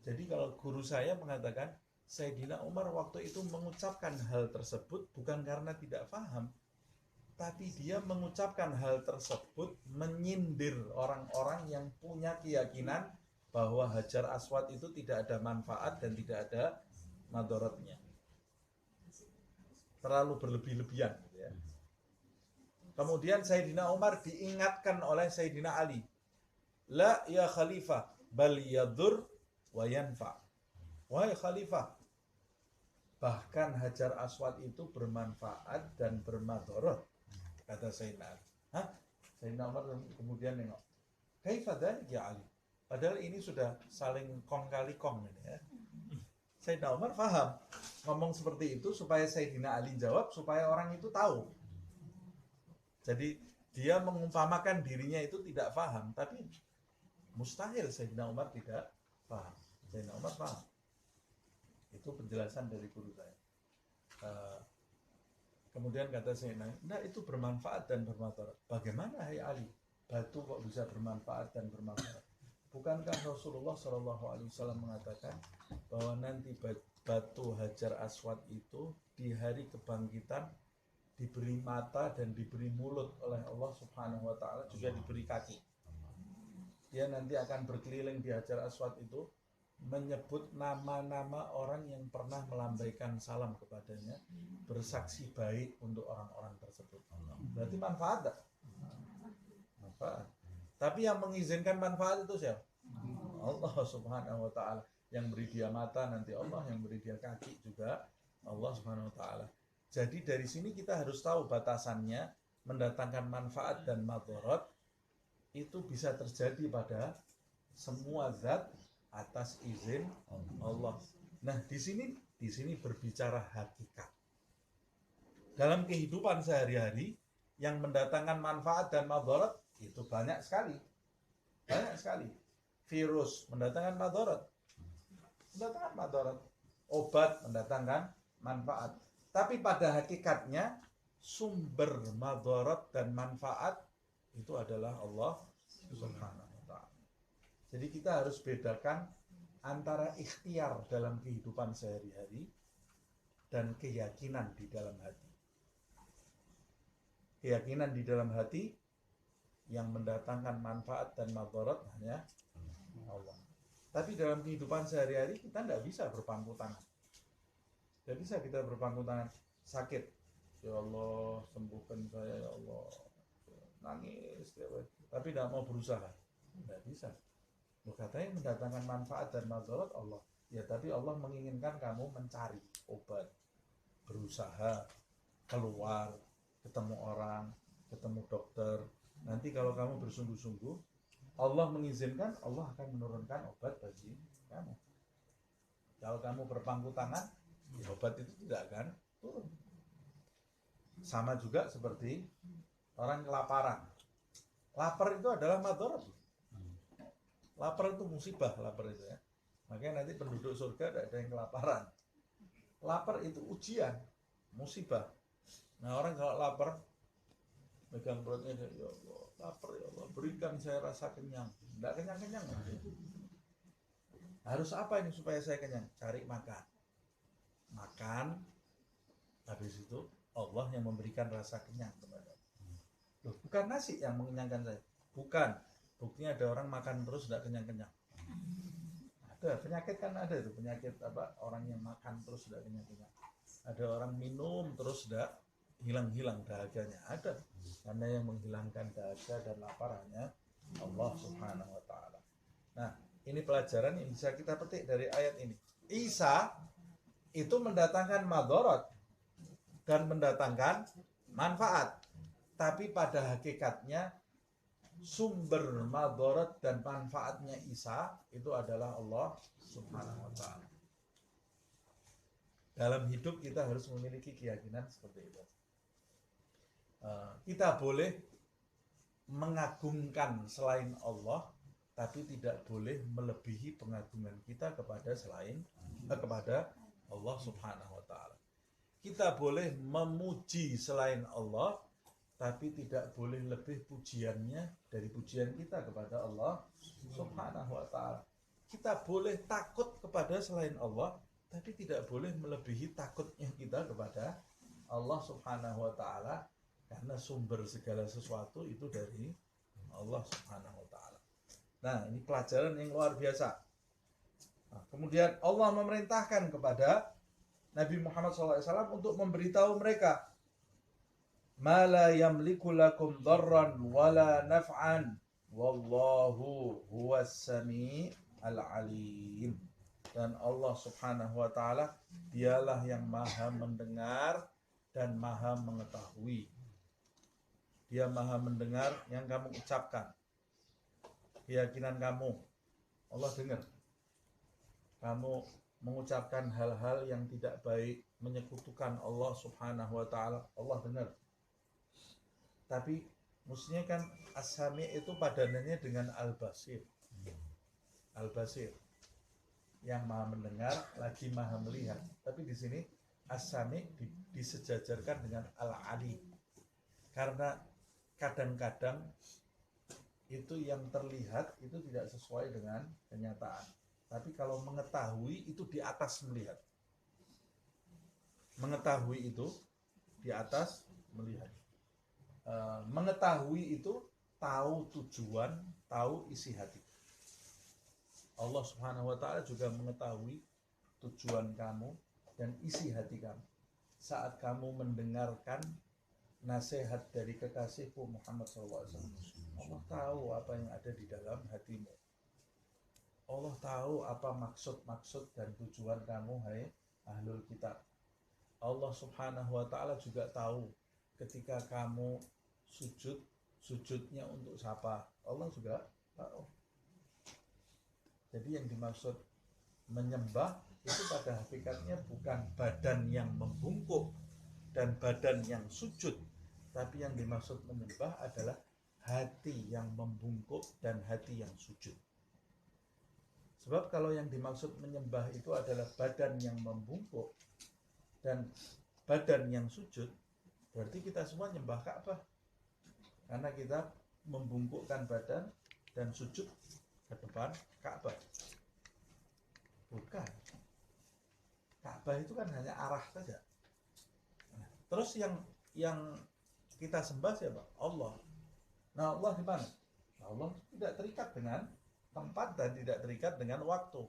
Jadi kalau guru saya mengatakan Sayyidina Umar waktu itu mengucapkan hal tersebut bukan karena tidak paham, tapi dia mengucapkan hal tersebut menyindir orang-orang yang punya keyakinan bahwa Hajar Aswad itu tidak ada manfaat dan tidak ada madharatnya. Terlalu berlebih-lebihan gitu ya. Kemudian Sayyidina Umar diingatkan oleh Sayyidina Ali. La ya khalifah bal yadur wa yanfa. Wahai khalifah, bahkan Hajar Aswad itu bermanfaat dan bermadharat, kata Sayyidina Ali. Hah? Sayyidina Umar kemudian nengok. Kaifa dzalik ya Ali? Padahal ini sudah saling kong kali kong ini ya. Sayyidina Umar paham ngomong seperti itu supaya Sayyidina Ali jawab supaya orang itu tahu. Jadi dia mengumpamakan dirinya itu tidak paham, tapi mustahil Sayyidina Umar tidak paham. Sayyidina Umar paham. Itu penjelasan dari guru saya. Kemudian kata Sayyidina, nah itu bermanfaat dan bermanfaat. Bagaimana hai Ali? Batu kok bisa bermanfaat dan bermanfaat? Bukankah Rasulullah SAW mengatakan bahwa nanti batu Hajar Aswad itu di hari kebangkitan diberi mata dan diberi mulut oleh Allah Subhanahu wa Ta'ala, juga diberi kaki. Dia nanti akan berkeliling di Hajar Aswad itu menyebut nama-nama orang yang pernah melambaikan salam kepadanya, bersaksi baik untuk orang-orang tersebut. Berarti manfaat tak? Manfaat. Tapi yang mengizinkan manfaat itu siapa? Allah Subhanahu wa Ta'ala. Yang beri dia mata nanti Allah, yang beri dia kaki juga Allah Subhanahu wa Ta'ala. Jadi dari sini kita harus tahu batasannya. Mendatangkan manfaat dan madharat itu bisa terjadi pada semua zat atas izin Allah. Nah, di sini berbicara hakikat. Dalam kehidupan sehari-hari yang mendatangkan manfaat dan madharat itu banyak sekali. Banyak sekali. Virus mendatangkan madharat. Mendatangkan madharat. Obat mendatangkan manfaat. Tapi pada hakikatnya sumber madharat dan manfaat itu adalah Allah Subhanahu wa Ta'ala. Jadi kita harus bedakan antara ikhtiar dalam kehidupan sehari-hari dan keyakinan di dalam hati. Keyakinan di dalam hati yang mendatangkan manfaat dan madharat hanya Allah. Tapi dalam kehidupan sehari-hari kita tidak bisa berpangku tangan. Tidak bisa kita berpangku tangan. Sakit, ya Allah sembuhkan saya ya Allah, nangis, tapi tidak mau berusaha. Tidak bisa. Loh, katanya mendatangkan manfaat dan madarat Allah. Ya, tapi Allah menginginkan kamu mencari obat, berusaha, keluar, ketemu orang, ketemu dokter. Nanti kalau kamu bersungguh-sungguh, Allah mengizinkan, Allah akan menurunkan obat bagi kamu. Kalau kamu berpangku tangan, ya obat itu tidak akan turun. Sama juga seperti orang kelaparan. Lapar itu adalah madarat. Lapar itu musibah, lapar itu ya. Makanya nanti penduduk surga tidak ada yang kelaparan. Lapar itu ujian, musibah. Nah, orang kalau lapar, megang perutnya, ya Allah, lapar ya Allah, berikan saya rasa kenyang. Tidak kenyang-kenyang. Harus apa ini supaya saya kenyang? Cari makan. Makan, habis itu Allah yang memberikan rasa kenyang kepada. Loh, bukan nasi yang mengenyangkan saya. Bukan. Buktinya ada orang makan terus tidak kenyang-kenyang. Ada penyakit kan ada itu, penyakit apa? Orang yang makan terus tidak kenyang-kenyang. Ada orang minum terus tidak hilang-hilang dahaganya. Ada. Karena yang menghilangkan dahaga dan lapar hanya Allah Subhanahu wa taala. Nah, ini pelajaran yang bisa kita petik dari ayat ini. Isa itu mendatangkan madarat dan mendatangkan manfaat. Tapi pada hakikatnya sumber madarat dan manfaatnya Isa itu adalah Allah Subhanahu wa taala. Dalam hidup kita harus memiliki keyakinan seperti itu. Kita boleh mengagungkan selain Allah, tapi tidak boleh melebihi pengagungan kita kepada selain kepada Allah Subhanahu wa taala. Kita boleh memuji selain Allah, tapi tidak boleh lebih pujiannya dari pujian kita kepada Allah Subhanahu wa taala. Kita boleh takut kepada selain Allah, tapi tidak boleh melebihi takutnya kita kepada Allah Subhanahu wa taala, karena sumber segala sesuatu itu dari Allah Subhanahu wa taala. Nah, ini pelajaran yang luar biasa. Nah, kemudian Allah memerintahkan kepada Nabi Muhammad SAW untuk memberitahu mereka, ma la yamliku lakum dharran wala naf'an wallahu huwas sami'al alim. Dan Allah Subhanahu wa taala dialah yang maha mendengar dan maha mengetahui. Dia maha mendengar yang kamu ucapkan, keyakinan kamu. Allah dengar kamu mengucapkan hal-hal yang tidak baik, menyekutukan Allah Subhanahu wa taala. Allah dengar. Tapi mestinya kan As-Sami' itu padanannya dengan Al-Basir. Al-Basir yang maha mendengar lagi maha melihat. Tapi di sini As-Sami' disejajarkan dengan Al-Ali. Karena kadang-kadang itu yang terlihat itu tidak sesuai dengan kenyataan. Tapi kalau mengetahui itu di atas melihat. Mengetahui itu di atas melihat. Mengetahui itu tahu tujuan, tahu isi hati. Allah Subhanahu wa taala juga mengetahui tujuan kamu dan isi hati kamu. Saat kamu mendengarkan nasihat dari kekasihku Muhammad SAW, Allah tahu apa yang ada di dalam hatimu. Allah tahu apa maksud-maksud dan tujuan kamu, hai ahlul kitab. Allah Subhanahu wa taala juga tahu ketika kamu sujud, sujudnya untuk siapa. Allah juga tahu. Jadi yang dimaksud menyembah itu pada hakikatnya bukan badan yang membungkuk dan badan yang sujud, tapi yang dimaksud menyembah adalah hati yang membungkuk dan hati yang sujud. Sebab kalau yang dimaksud menyembah itu adalah badan yang membungkuk dan badan yang sujud, berarti kita semua nyembah Ka'bah. Karena kita membungkukkan badan dan sujud ke depan Ka'bah. Bukan. Ka'bah itu kan hanya arah saja. Nah, terus yang kita sembah siapa? Allah. Nah, Allah di mana? Nah, Allah tidak terikat dengan tempat dan tidak terikat dengan waktu.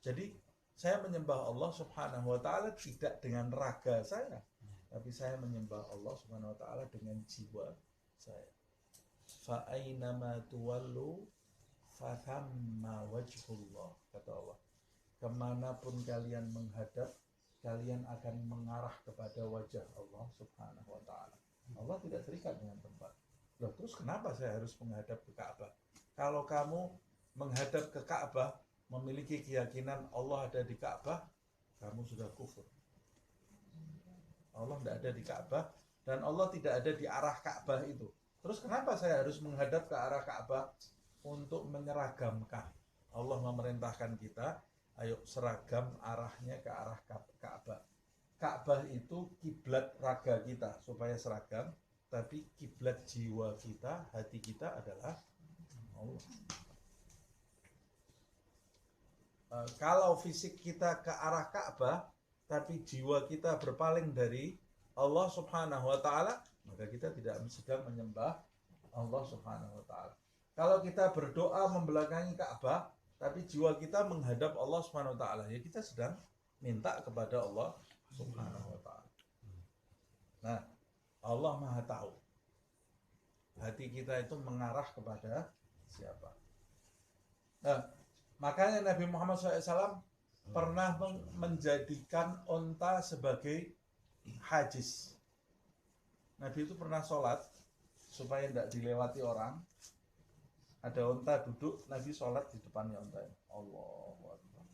Jadi saya menyembah Allah Subhanahu wa taala tidak dengan raga saya, tapi saya menyembah Allah Subhanahu wa taala dengan jiwa saya. Fa aynama tuwallu fathamma wajhullah, kata Allah. Kemanapun kalian menghadap, kalian akan mengarah kepada wajah Allah subhanahu wa ta'ala. Allah tidak terikat dengan tempat. Loh, terus kenapa saya harus menghadap ke Ka'bah? Kalau kamu menghadap ke Ka'bah, memiliki keyakinan Allah ada di Ka'bah, kamu sudah kufur. Allah tidak ada di Ka'bah, dan Allah tidak ada di arah Ka'bah itu. Terus kenapa saya harus menghadap ke arah Ka'bah? Untuk menyeragamkan. Allah memerintahkan kita, ayo seragam arahnya ke arah Ka'bah. Ka'bah itu kiblat raga kita supaya seragam, tapi kiblat jiwa kita, hati kita adalah Allah. Kalau fisik kita ke arah Ka'bah, tapi jiwa kita berpaling dari Allah subhanahu wa ta'ala, maka kita tidak sedang menyembah Allah subhanahu wa ta'ala. Kalau kita berdoa membelakangi Ka'bah, tapi jiwa kita menghadap Allah subhanahu wa ta'ala, ya kita sedang minta kepada Allah subhanahu wa ta'ala. Nah, Allah maha tahu hati kita itu mengarah kepada siapa. Nah, makanya Nabi Muhammad SAW pernah menjadikan onta sebagai hajis. Nabi itu pernah sholat supaya tidak dilewati orang. Ada onta duduk, Nabi sholat di depannya onta. Allahu Akbar.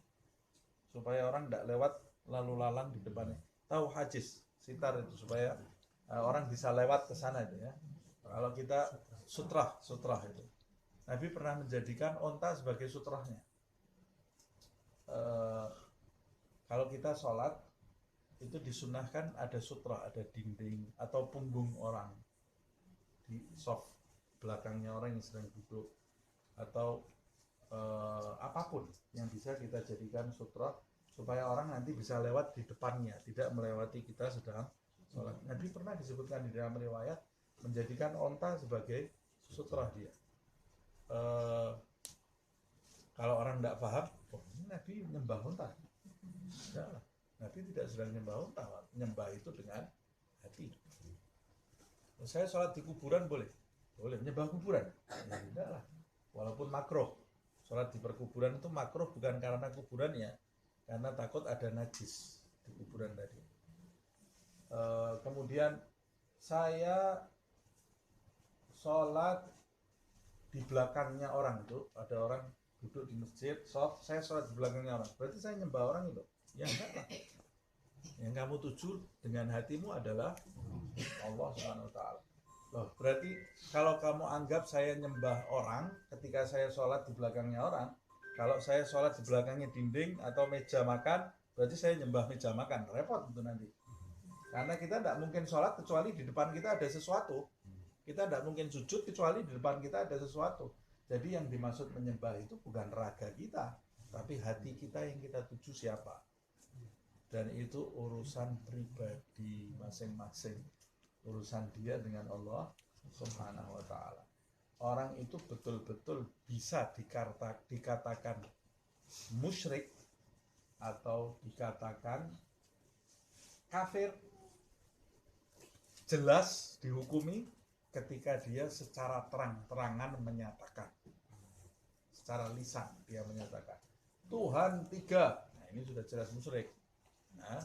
Supaya orang tidak lewat lalu lalang di depannya. Tahu hajis, sitar itu supaya orang bisa lewat ke sana itu ya. Kalau kita sutrah itu. Nabi pernah menjadikan onta sebagai sutrahnya. Kalau kita sholat itu disunahkan ada sutra, ada dinding atau punggung orang di soft belakangnya orang yang sedang duduk, atau apapun yang bisa kita jadikan sutra supaya orang nanti bisa lewat di depannya, tidak melewati kita sedang sholat. Nabi pernah disebutkan di dalam riwayat menjadikan onta sebagai sutra dia. Kalau orang tidak paham, oh ini Nabi nyembah onta. Tidaklah. Nabi tidak sedang nyembah onta, nyembah itu dengan hati. Saya sholat di kuburan boleh? Boleh. Nyembah kuburan? Ya tidaklah. Walaupun makruh. Sholat di perkuburan itu makruh bukan karena kuburannya, karena takut ada najis di kuburan tadi. Kemudian saya sholat di belakangnya orang itu, ada orang duduk di masjid, saya sholat di belakangnya orang, berarti saya nyembah orang itu? Ya enggak lah. Yang kamu tuju dengan hatimu adalah Allah Subhanahu wa ta'ala. Loh, berarti kalau kamu anggap saya nyembah orang ketika saya sholat di belakangnya orang, kalau saya sholat di belakangnya dinding atau meja makan, berarti saya nyembah meja makan. Repot itu nanti. Karena kita tidak mungkin sholat kecuali di depan kita ada sesuatu. Kita tidak mungkin sujud kecuali di depan kita ada sesuatu. Jadi yang dimaksud menyembah itu bukan raga kita, tapi hati kita yang kita tuju siapa. Dan itu urusan pribadi masing-masing. Urusan dia dengan Allah Subhanahu wa ta'ala. Orang itu betul-betul bisa dikatakan musyrik atau dikatakan kafir, jelas dihukumi ketika dia secara terang-terangan menyatakan, secara lisan dia menyatakan Tuhan 3. Nah, ini sudah jelas musyrik. Nah,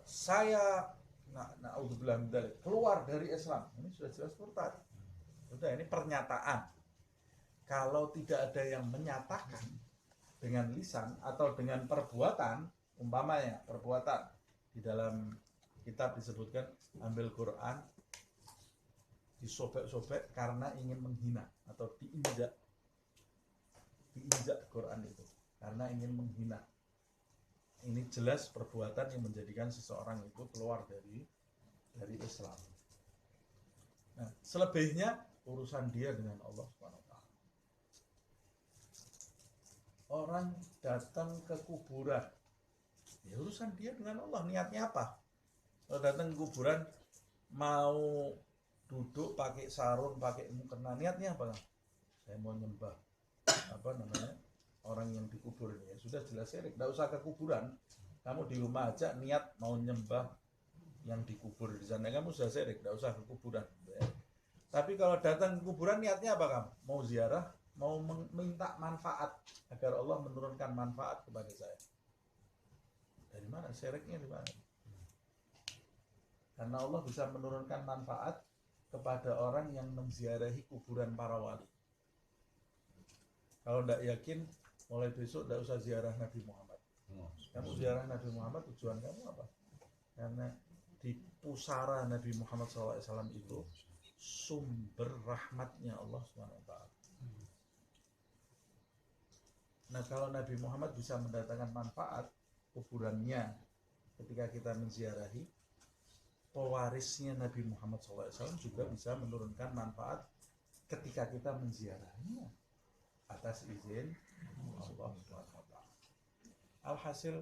saya na'udzubillah min dzalik, keluar dari Islam. Ini sudah jelas murtad. Sudah, ini pernyataan. Kalau tidak ada yang menyatakan dengan lisan atau dengan perbuatan, umpamanya perbuatan di dalam kitab disebutkan ambil Quran disobek-sobek karena ingin menghina atau diinjak Quran itu karena ingin menghina. Ini jelas perbuatan yang menjadikan seseorang itu keluar dari Islam. Nah, selebihnya urusan dia dengan Allah Subhanahu wa ta'ala. Orang datang ke kuburan, ya urusan dia dengan Allah, niatnya apa? Kalau datang ke kuburan mau duduk pakai sarung, pakai mukena, niatnya apa? Saya mau nyembah orang yang dikubur ini, ya sudah jelas syirik. Tidak usah ke kuburan, kamu di rumah aja niat mau nyembah yang dikubur di sana, kamu sudah syirik. Tidak usah ke kuburan. Tapi kalau datang ke kuburan niatnya apa kamu? Mau ziarah, mau minta manfaat agar Allah menurunkan manfaat kepada saya. Dari mana? Syireknya di mana? Karena Allah bisa menurunkan manfaat kepada orang yang menziarahi kuburan para wali. Kalau tidak yakin, mulai besok tidak usah ziarah Nabi Muhammad. Kamu ziarah Nabi Muhammad, tujuan kamu apa? Karena di pusara Nabi Muhammad SAW itu sumber rahmatnya Allah SWT. Nah, kalau Nabi Muhammad bisa mendatangkan manfaat kuburannya ketika kita menziarahi, pewarisnya Nabi Muhammad SAW juga bisa menurunkan manfaat ketika kita menziarahinya atas izin Allah SWT. Alhasil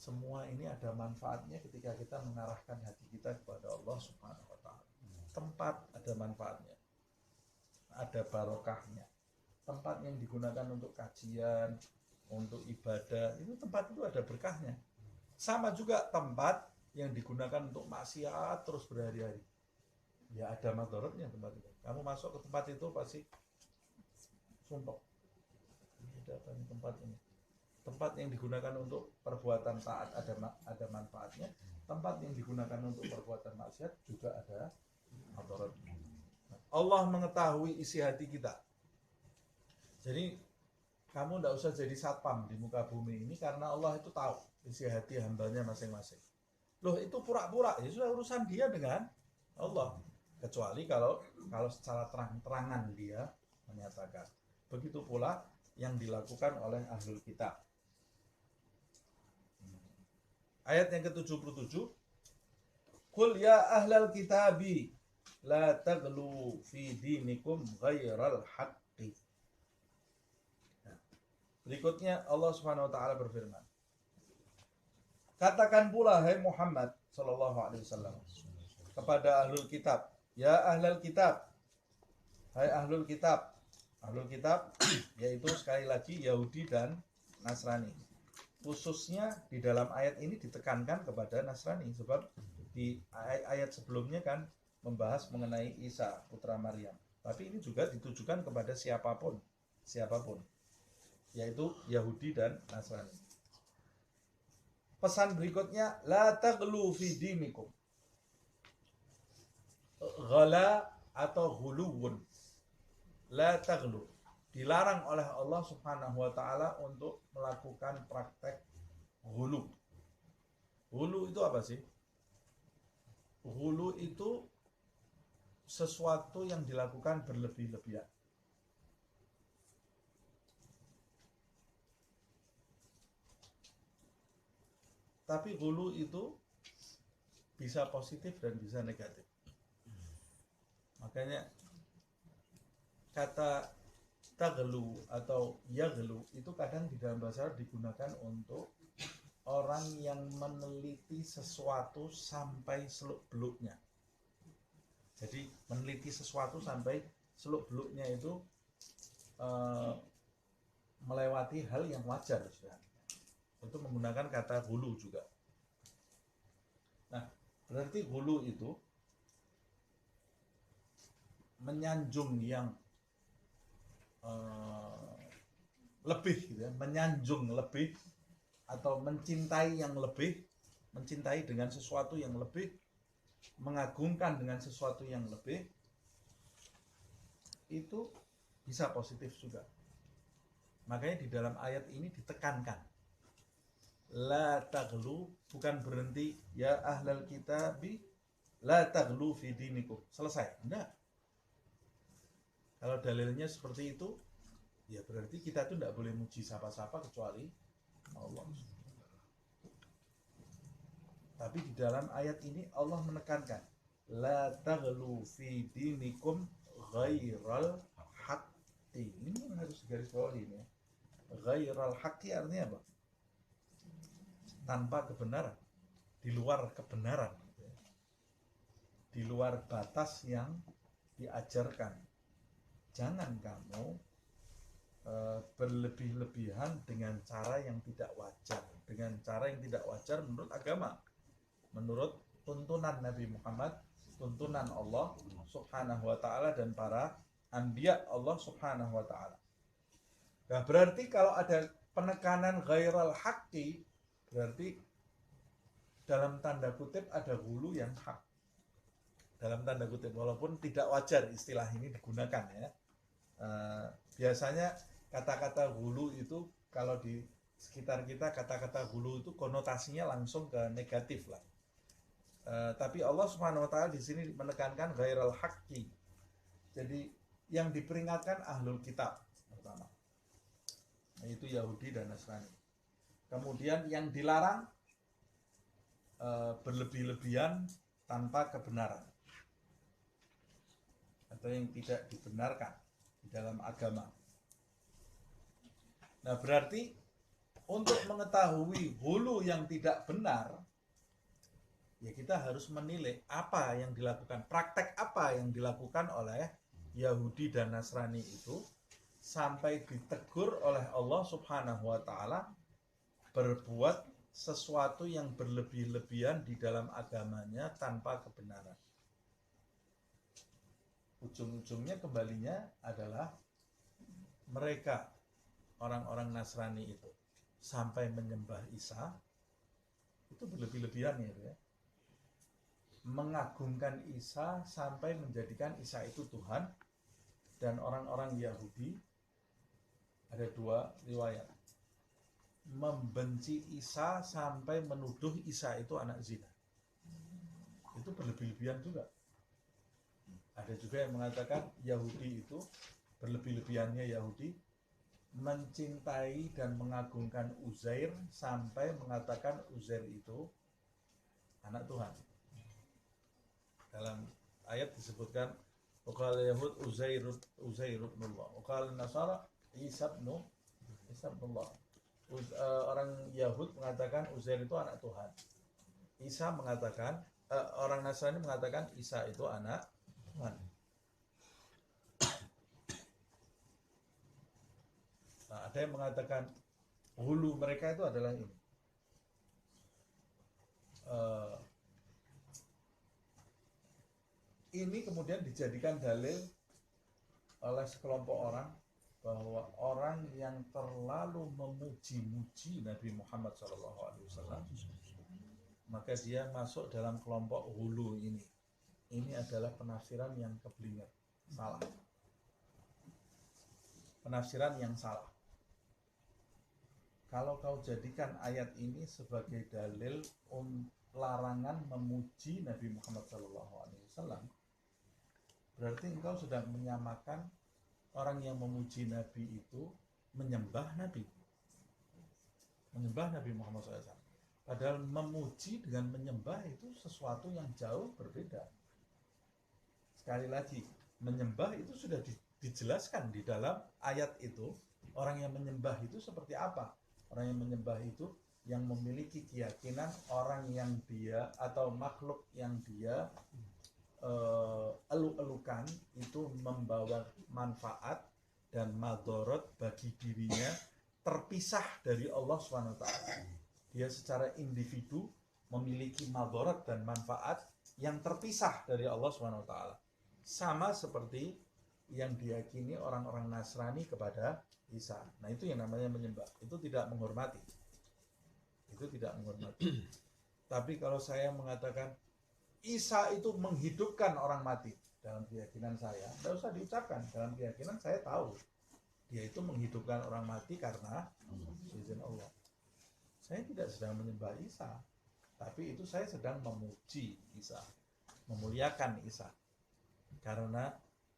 semua ini ada manfaatnya ketika kita mengarahkan hati kita kepada Allah Subhanahu wa taala. Tempat ada manfaatnya. Ada barokahnya. Tempat yang digunakan untuk kajian, untuk ibadah, itu tempat itu ada berkahnya. Sama juga tempat yang digunakan untuk maksiat terus berhari-hari. Ya ada madharatnya tempat itu. Kamu masuk ke tempat itu pasti sumpah. Ini ada apa nih tempat ini? Tempat yang digunakan untuk perbuatan taat ada manfaatnya. Tempat yang digunakan untuk perbuatan maksiat juga ada madharatnya. Allah mengetahui isi hati kita. Jadi kamu tidak usah jadi satpam di muka bumi ini karena Allah itu tahu isi hati hambanya masing-masing. Loh itu pura-pura, ya sudah urusan dia dengan Allah. Kecuali kalau secara terang-terangan dia menyatakan. Begitu pula yang dilakukan oleh ahlul kitab. Ayat yang ke-77, Qul ya ahlal kitabi la taghlu fi dinikum ghairal haqqi. Berikutnya Allah Subhanahu wa taala berfirman, katakan pula hai Muhammad sallallahu alaihi wasallam kepada ahlul kitab, ya ahlul kitab, hai ahlul kitab. Ahlul kitab yaitu sekali lagi Yahudi dan Nasrani. Khususnya di dalam ayat ini ditekankan kepada Nasrani, sebab di ayat sebelumnya kan membahas mengenai Isa putra Maryam. Tapi ini juga ditujukan kepada siapapun, yaitu Yahudi dan Nasrani. Pesan berikutnya, la taghlu fi dinikum. Ghala atau ghuluwun. La taghlu. Dilarang oleh Allah Subhanahu wa taala untuk melakukan praktek ghulu. Ghulu itu apa sih? Ghulu itu sesuatu yang dilakukan berlebih-lebihan. Tapi ghulu itu bisa positif dan bisa negatif. Makanya kata taghlu atau yaghlu itu kadang di dalam bahasa Arab digunakan untuk orang yang meneliti sesuatu sampai seluk-beluknya. Jadi meneliti sesuatu sampai seluk-beluknya itu melewati hal yang wajar sudah. Itu menggunakan kata ghulu juga. Nah, berarti ghulu itu menyanjung yang lebih gitu ya, menyanjung lebih atau mencintai yang lebih, mencintai dengan sesuatu yang lebih, mengagungkan dengan sesuatu yang lebih, itu bisa positif juga. Makanya di dalam ayat ini ditekankan la taghlu, bukan berhenti ya ahlal kitabi la taghlu fi dinikum, selesai. Enggak. Kalau dalilnya seperti itu, ya berarti kita tuh tidak boleh muji siapa-siapa kecuali Allah. Tapi di dalam ayat ini Allah menekankan la taghlu fi dinikum ghairal haqqi. Ini yang harus garis bawahi ini ya. Ghairal haqqi artinya apa? Tanpa kebenaran, di luar kebenaran, di luar batas yang diajarkan. Jangan kamu berlebih-lebihan dengan cara yang tidak wajar, dengan cara yang tidak wajar menurut agama, menurut tuntunan Nabi Muhammad tuntunan Allah Subhanahu wa ta'ala dan para anbiya Allah Subhanahu wa ta'ala. Nah, berarti kalau ada penekanan ghairal haqqi, berarti dalam tanda kutip ada hulu yang hak. Dalam tanda kutip, walaupun tidak wajar istilah ini digunakan ya. Biasanya kata-kata hulu itu kalau di sekitar kita kata-kata hulu itu konotasinya langsung ke negatif lah. Tapi Allah Subhanahu wa ta'ala di sini menekankan ghairal haqqi. Jadi yang diperingatkan ahlul kitab pertama, yaitu Yahudi dan Nasrani. Kemudian yang dilarang berlebih-lebihan tanpa kebenaran, atau yang tidak dibenarkan di dalam agama. Nah, berarti untuk mengetahui hulu yang tidak benar, ya kita harus menilai apa yang dilakukan, praktek apa yang dilakukan oleh Yahudi dan Nasrani itu sampai ditegur oleh Allah Subhanahu wa ta'ala berbuat sesuatu yang berlebih-lebihan di dalam agamanya tanpa kebenaran. Ujung-ujungnya kembalinya adalah mereka, orang-orang Nasrani itu, sampai menyembah Isa, itu berlebih-lebihan ya. Mengagungkan Isa sampai menjadikan Isa itu Tuhan. Dan orang-orang Yahudi, ada dua riwayat, membenci Isa sampai menuduh Isa itu anak zina. Itu berlebih-lebihan juga. Ada juga yang mengatakan Yahudi itu, berlebih-lebihannya Yahudi mencintai dan mengagungkan Uzair sampai mengatakan Uzair itu anak Tuhan. Dalam ayat disebutkan Uqal Yahud Uzair ibnullah, Uqal Nasara Isa ibnullah. Orang Yahud mengatakan Uzair itu anak Tuhan. Isa mengatakan, orang Nasrani mengatakan Isa itu anak Tuhan. Nah, ada yang mengatakan hulu mereka itu adalah ini. Ini kemudian dijadikan dalil oleh sekelompok orang bahwa orang yang terlalu memuji-muji Nabi Muhammad SAW, maka dia masuk dalam kelompok hulu ini. Ini adalah penafsiran yang keblinger, salah. Penafsiran yang salah. Kalau kau jadikan ayat ini sebagai dalil larangan memuji Nabi Muhammad SAW, berarti engkau sedang menyamakan orang yang memuji Nabi itu menyembah Nabi Muhammad SAW. Padahal memuji dengan menyembah itu sesuatu yang jauh berbeda. Sekali lagi, menyembah itu sudah dijelaskan di dalam ayat itu. Orang yang menyembah itu seperti apa? Orang yang menyembah itu yang memiliki keyakinan orang yang dia atau makhluk yang dia eluk-elukan itu membawa manfaat dan madorot bagi dirinya terpisah dari Allah SWT. Dia secara individu memiliki madorot dan manfaat yang terpisah dari Allah SWT. Sama seperti yang diyakini orang-orang Nasrani kepada Isa. Nah, itu yang namanya menyembah. Itu tidak menghormati. Tapi kalau saya mengatakan Isa itu menghidupkan orang mati, dalam keyakinan saya, tidak usah diucapkan. Dalam keyakinan saya tahu dia itu menghidupkan orang mati karena izin Allah. Saya tidak sedang menyembah Isa, tapi itu saya sedang memuji Isa, memuliakan Isa, karena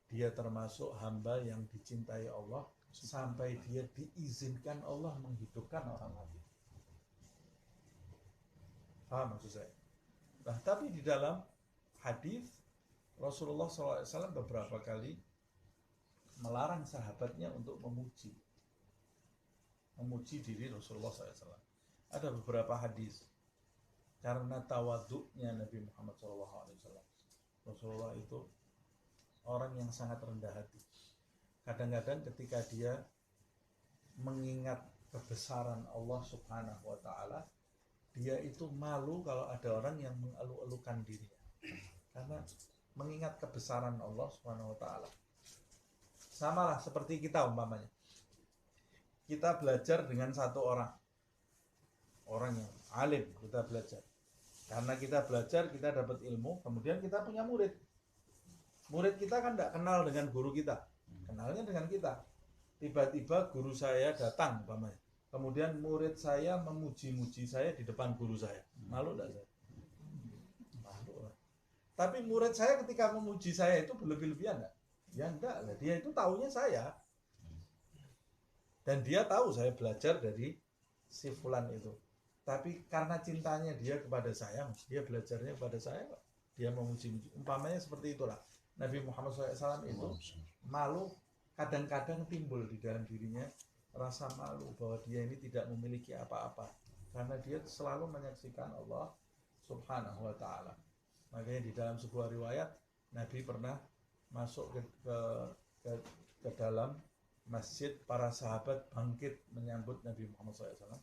dia termasuk hamba yang dicintai Allah sampai dia diizinkan Allah menghidupkan orang mati. Paham maksud saya? Nah, tapi di dalam hadis Rasulullah SAW beberapa kali melarang sahabatnya untuk memuji diri Rasulullah SAW. Ada beberapa hadis karena tawaduknya Nabi Muhammad SAW. Rasulullah itu orang yang sangat rendah hati. Kadang-kadang ketika dia mengingat kebesaran Allah Subhanahu wa ta'ala, dia itu malu kalau ada orang yang mengeluh-elukan dirinya. Karena mengingat kebesaran Allah Subhanahu wa taala. Samalah seperti kita umpamanya. Kita belajar dengan satu orang yang alim, kita belajar. Karena kita belajar, kita dapat ilmu, kemudian kita punya murid. Murid kita kan tidak kenal dengan guru kita, kenalnya dengan kita. Tiba-tiba guru saya datang umpamanya. Kemudian murid saya memuji-muji saya di depan guru saya. Malu enggak saya? Malu lah. Tapi murid saya ketika memuji saya itu berlebih-lebihan enggak? Ya enggak lah. Dia itu taunya saya. Dan dia tahu saya belajar dari si fulan itu. Tapi karena cintanya dia kepada saya, dia belajarnya kepada saya, dia memuji-muji. Umpamanya seperti itulah. Nabi Muhammad SAW itu malu kadang-kadang timbul di dalam dirinya rasa malu bahwa dia ini tidak memiliki apa-apa karena dia selalu menyaksikan Allah Subhanahu wa taala. Makanya di dalam sebuah riwayat Nabi pernah masuk ke dalam masjid, para sahabat bangkit menyambut Nabi Muhammad SAW.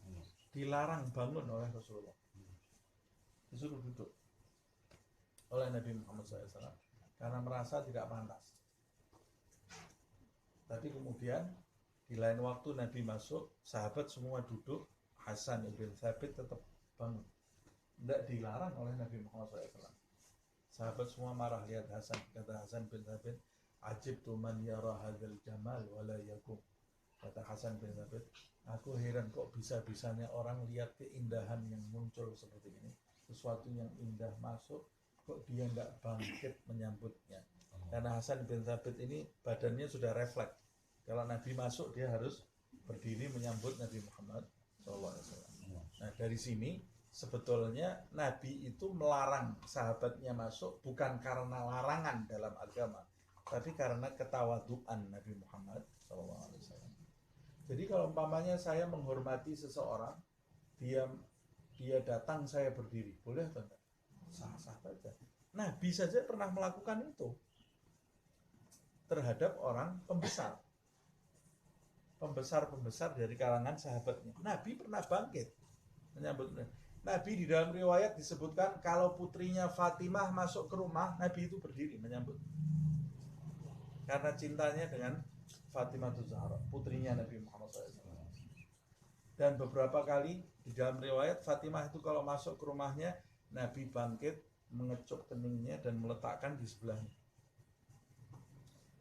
Dilarang bangun oleh Rasulullah, disuruh duduk oleh Nabi Muhammad SAW karena merasa tidak pantas. Tapi kemudian di lain waktu Nabi masuk, sahabat semua duduk, Hasan ibn Thabit tetap bangun. Tidak dilarang oleh Nabi Muhammad SAW. Sahabat semua marah lihat Hasan. Kata Hasan bin Thabit, "Ajibtu man yara hadzal jamal wala yakum." Kata Hasan bin Thabit, aku heran kok bisa-bisanya orang lihat keindahan yang muncul seperti ini. Sesuatu yang indah masuk, kok dia tidak bangkit menyambutnya. Karena Hasan bin Thabit ini badannya sudah refleks. Kalau Nabi masuk dia harus berdiri menyambut Nabi Muhammad SAW. Nah dari sini sebetulnya Nabi itu melarang sahabatnya masuk bukan karena larangan dalam agama, tapi karena ketawaduan Nabi Muhammad SAW. Jadi kalau umpamanya saya menghormati seseorang, dia datang saya berdiri, boleh atau enggak? Sah-sah saja. Nabi saja pernah melakukan itu terhadap orang pembesar dari kalangan sahabatnya. Nabi pernah bangkit menyambutnya. Nabi di dalam riwayat disebutkan kalau putrinya Fatimah masuk ke rumah, Nabi itu berdiri menyambut. Karena cintanya dengan Fatimah Zahra, putrinya Nabi Muhammad SAW. Dan beberapa kali di dalam riwayat Fatimah itu kalau masuk ke rumahnya, Nabi bangkit, mengecup keningnya dan meletakkan di sebelahnya.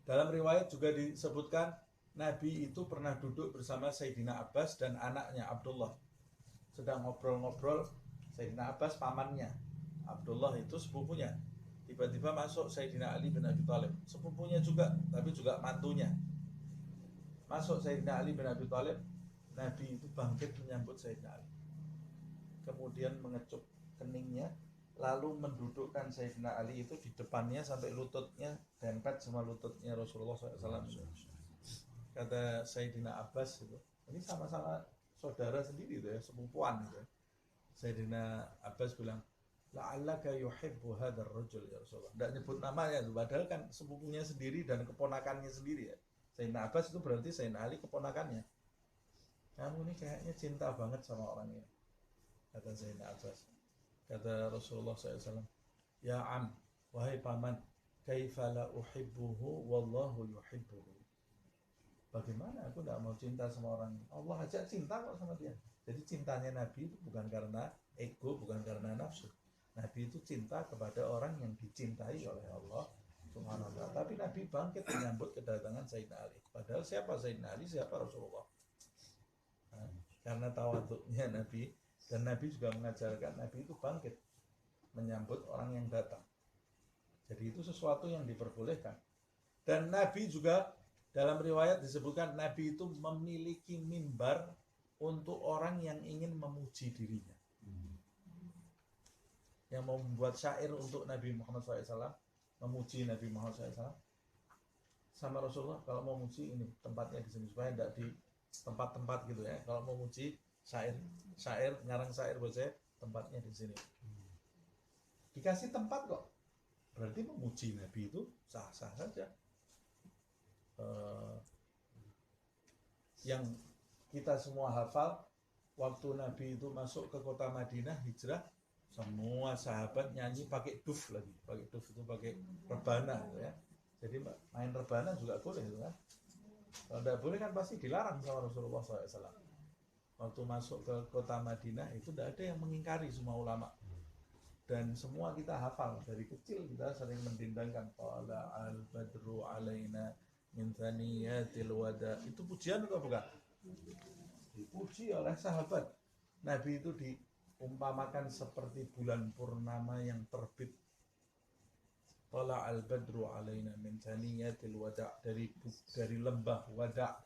Dalam riwayat juga disebutkan Nabi itu pernah duduk bersama Sayyidina Abbas dan anaknya Abdullah. Sedang ngobrol-ngobrol, Sayyidina Abbas pamannya, Abdullah itu sepupunya. Tiba-tiba masuk Sayyidina Ali bin Abi Thalib, sepupunya juga, tapi juga mantunya. Masuk Sayyidina Ali bin Abi Thalib, Nabi itu bangkit menyambut Sayyidina Ali. Kemudian mengecup keningnya, lalu mendudukkan Sayyidina Ali itu di depannya sampai lututnya dempet sama lututnya Rasulullah SAW. Kata Sayyidina Abbas itu, ini sama-sama saudara sendiri itu ya, sepupuan gitu. Sayyidina Abbas bilang, la'allaka yuhibbu hadzal rajul ya Rasulullah. Enggak nyebut namanya itu, padahal kan sepupunya sendiri dan keponakannya sendiri ya. Sayyidina Abbas itu berarti Sayyidina Ali keponakannya. Kamu ini kayaknya cinta banget sama orang ini, kata Sayyidina Abbas. Kata Rasulullah SAW, ya am, wahai paman, kaifa la uhibbuhu wallahu yuhibbuhu. Bagaimana aku tidak mau cinta sama orang ini? Allah aja cinta kok sama dia. Jadi cintanya Nabi itu bukan karena ego, bukan karena nafsu. Nabi itu cinta kepada orang yang dicintai oleh Allah Subhanahu wa ta'ala. Tapi Nabi bangkit menyambut kedatangan Sayyidina Ali. Padahal siapa Sayyidina Ali, siapa Rasulullah? Nah, karena tawaduknya Nabi, dan Nabi juga mengajarkan Nabi itu bangkit menyambut orang yang datang. Jadi itu sesuatu yang diperbolehkan. Dan Nabi juga dalam riwayat disebutkan Nabi itu memiliki mimbar untuk orang yang ingin memuji dirinya. Yang mau membuat syair untuk Nabi Muhammad SAW, memuji Nabi Muhammad SAW, sama Rasulullah kalau mau memuji ini tempatnya di sini supaya tidak di tempat-tempat gitu ya. Kalau mau memuji syair, ngarang syair buat saya, tempatnya di sini. Dikasih tempat kok, berarti memuji Nabi itu sah-sah saja. Yang kita semua hafal, waktu Nabi itu masuk ke kota Madinah hijrah, Semua sahabat nyanyi pakai duf lagi, pakai duf itu pakai rebana gitu ya. Jadi main rebana juga boleh gitu kan. Kalau tidak boleh kan pasti dilarang sama Rasulullah SAW. Waktu masuk ke kota Madinah itu tidak ada yang mengingkari, semua ulama. Dan semua kita hafal, dari kecil kita sering mendendangkan qala al-badru alaina min thaniyatil wada. Itu pujian atau bukan? Dipuji oleh sahabat. Nabi itu diumpamakan seperti bulan purnama yang terbit. Qala al-badru alaina min thaniyatil wada, dari lembah wada.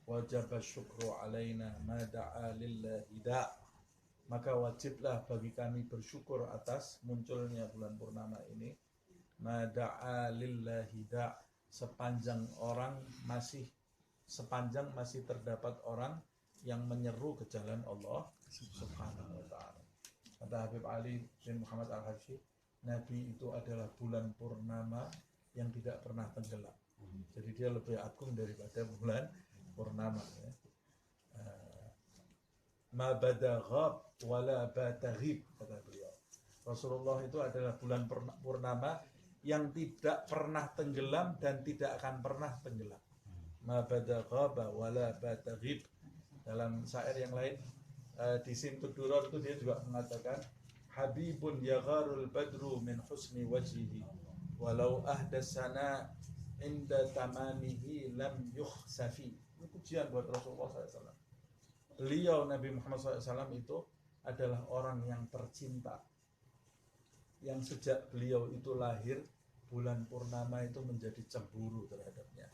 Wajib syukru alaina ma da'a lillahi da'. Maka wajiblah bagi kami bersyukur atas munculnya bulan purnama ini. Ma da'a lillahi da', sepanjang masih terdapat orang yang menyeru ke jalan Allah Subhanahu wa ta'ala. Kata Habib Ali bin Muhammad Al-Habsyi, Nabi itu adalah bulan purnama yang tidak pernah tenggelam. Jadi dia lebih agung daripada bulan purnama ya. Ma bada ghab wala bata ghib, kata beliau. Rasulullah itu adalah bulan purnama yang tidak pernah tenggelam dan tidak akan pernah tenggelam. Ma bada ghaba wala bata ghib. Dalam syair yang lain di Simtud Duror itu dia juga mengatakan, Habibun yagharul badru min husni wajhihi walau ahdasana inda tamamihi lam yukhsafi. Ini pujian buat Rasulullah SAW. Beliau Nabi Muhammad SAW itu adalah orang yang tercinta, yang sejak beliau itu lahir, bulan purnama itu menjadi cemburu terhadapnya.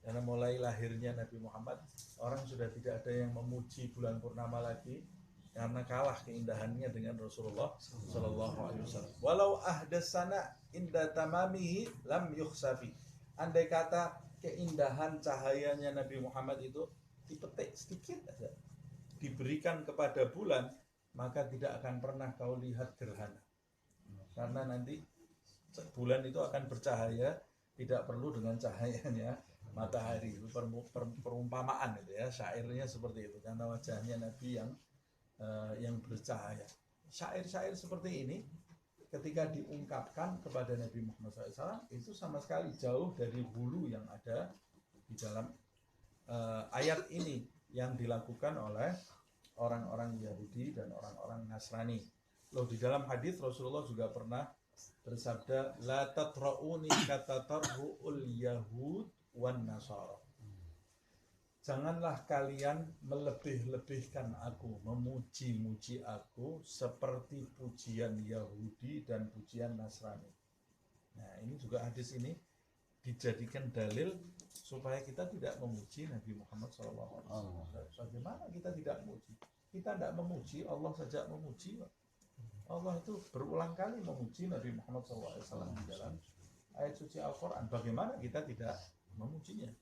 Karena mulai lahirnya Nabi Muhammad, orang sudah tidak ada yang memuji bulan purnama lagi, karena kalah keindahannya dengan Rasulullah SAW. Walau ahdasana inda tamamihi lam yukhsafi. Andai kata keindahan cahayanya Nabi Muhammad itu dipetik sedikit saja, diberikan kepada bulan, maka tidak akan pernah kau lihat gerhana. Karena nanti bulan itu akan bercahaya, tidak perlu dengan cahayanya matahari. Itu perumpamaan itu ya, syairnya seperti itu. Karena wajahnya Nabi yang bercahaya. Syair-syair seperti ini ketika diungkapkan kepada Nabi Muhammad SAW itu sama sekali jauh dari hulu yang ada di dalam ayat ini yang dilakukan oleh orang-orang Yahudi dan orang-orang Nasrani. Loh, di dalam hadis Rasulullah juga pernah bersabda, la tatra'uni katatarru'ul yahud wan nasara. Janganlah kalian melebih-lebihkan aku, memuji-muji aku seperti pujian Yahudi dan pujian Nasrani. Nah, ini juga hadis ini dijadikan dalil supaya kita tidak memuji Nabi Muhammad SAW. Bagaimana kita tidak memuji? Kita tidak memuji, Allah saja memuji. Allah itu berulang kali memuji Nabi Muhammad SAW di dalam ayat suci Al-Quran. Bagaimana kita tidak memujinya?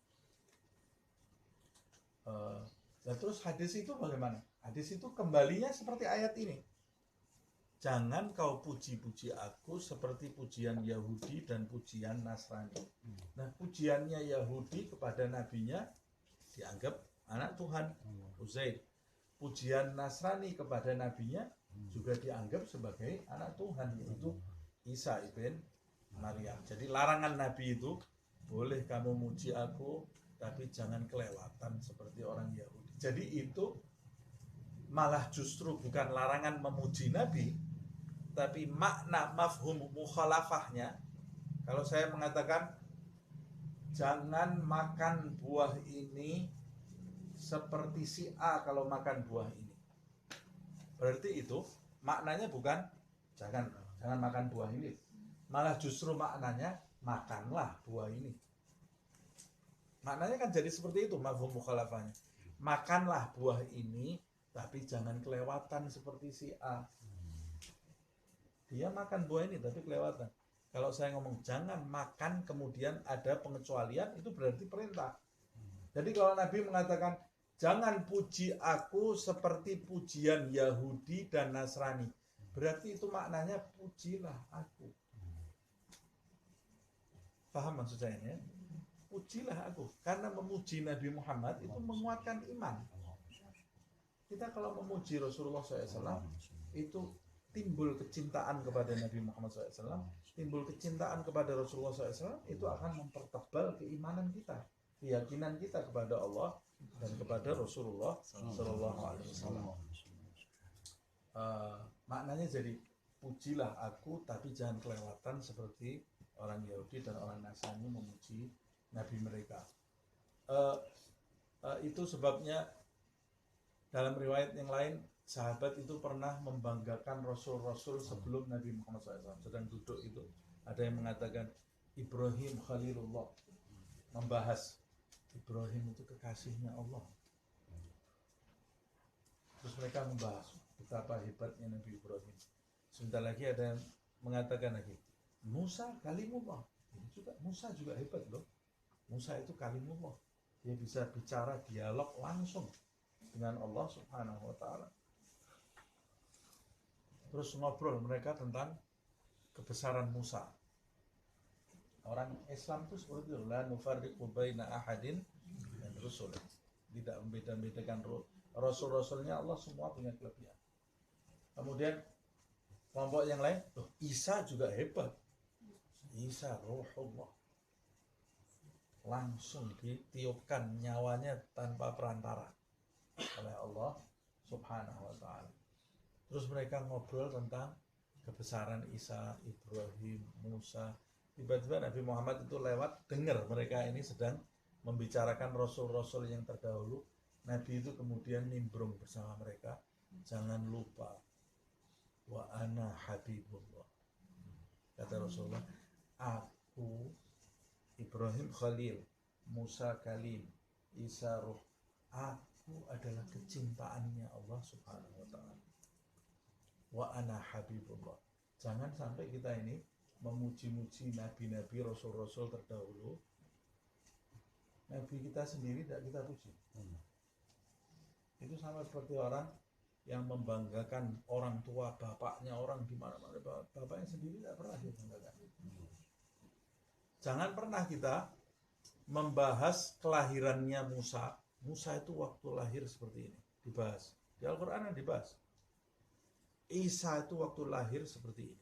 Dan terus hadis itu bagaimana? Hadis itu kembalinya seperti ayat ini. Jangan kau puji-puji aku seperti pujian Yahudi dan pujian Nasrani. Nah, pujiannya Yahudi kepada nabinya dianggap anak Tuhan, Uzair. Pujian Nasrani kepada nabinya juga dianggap sebagai anak Tuhan, yaitu Isa ibn Maryam. Jadi larangan Nabi itu, boleh kamu muji aku, tapi jangan kelewatan seperti orang Yahudi. Jadi itu malah justru bukan larangan memuji Nabi, tapi makna mafhum mukhalafahnya. Kalau saya mengatakan jangan makan buah ini seperti si A kalau makan buah ini, berarti itu maknanya bukan jangan makan buah ini, malah justru maknanya makanlah buah ini. Maknanya kan jadi seperti itu mafhum mukhalafahnya. Makanlah buah ini, tapi jangan kelewatan seperti si A. Dia makan buah ini tapi kelewatan. Kalau saya ngomong jangan makan kemudian ada pengecualian, itu berarti perintah. Jadi kalau Nabi mengatakan jangan puji aku seperti pujian Yahudi dan Nasrani, berarti itu maknanya pujilah aku. Paham maksud saya ya? Pujilah aku. Karena memuji Nabi Muhammad itu menguatkan iman. Kita kalau memuji Rasulullah SAW itu timbul kecintaan kepada Nabi Muhammad SAW, timbul kecintaan kepada Rasulullah SAW, itu akan mempertebal keimanan kita, keyakinan kita kepada Allah dan kepada Rasulullah SAW. Maknanya jadi, pujilah aku tapi jangan kelewatan seperti orang Yahudi dan orang Nasrani memuji Nabi mereka. Itu sebabnya dalam riwayat yang lain, sahabat itu pernah membanggakan Rasul-Rasul sebelum Nabi Muhammad SAW. Sedang duduk itu, ada yang mengatakan Ibrahim Khalilullah, membahas Ibrahim itu kekasihnya Allah. Terus mereka membahas betapa hebatnya Nabi Ibrahim. Sebentar lagi ada yang mengatakan lagi, Musa kalimullah. Musa juga hebat loh. Musa itu kalimullah. Dia bisa bicara dialog langsung dengan Allah Subhanahu wa ta'ala. Terus ngobrol mereka tentang kebesaran Musa. Orang Islam itu seperti itu, la nufarriqu baina ahadin min rusul. Tidak membeda-bedakan rasul-rasulnya, Allah semua punya kelebihan. Kemudian kelompok yang lain, Isa juga hebat. Isa ruhullah. Langsung ditiupkan nyawanya tanpa perantara oleh Allah Subhanahu wa ta'ala. Terus mereka ngobrol tentang kebesaran Isa, Ibrahim, Musa. Tiba-tiba Nabi Muhammad itu lewat, dengar mereka ini sedang membicarakan rasul-rasul yang terdahulu. Nabi itu kemudian nimbrung bersama mereka, jangan lupa wa ana habibullah. Kata Rasulullah, aku Ibrahim Khalil, Musa Kalim, Isa Ruh, aku adalah kecintaannya Allah Subhanahu wa ta'ala. Wa ana habibullah. Jangan sampai kita ini memuji-muji nabi-nabi, rasul-rasul terdahulu, nabi kita sendiri tidak kita puji. Itu sama seperti orang yang membanggakan orang tua, bapaknya orang di mana-mana, bapaknya sendiri tidak pernah dibanggakan. Jangan pernah kita membahas kelahirannya Musa. Musa itu waktu lahir seperti ini, dibahas. Di Al-Quran yang dibahas. Isa itu waktu lahir seperti ini.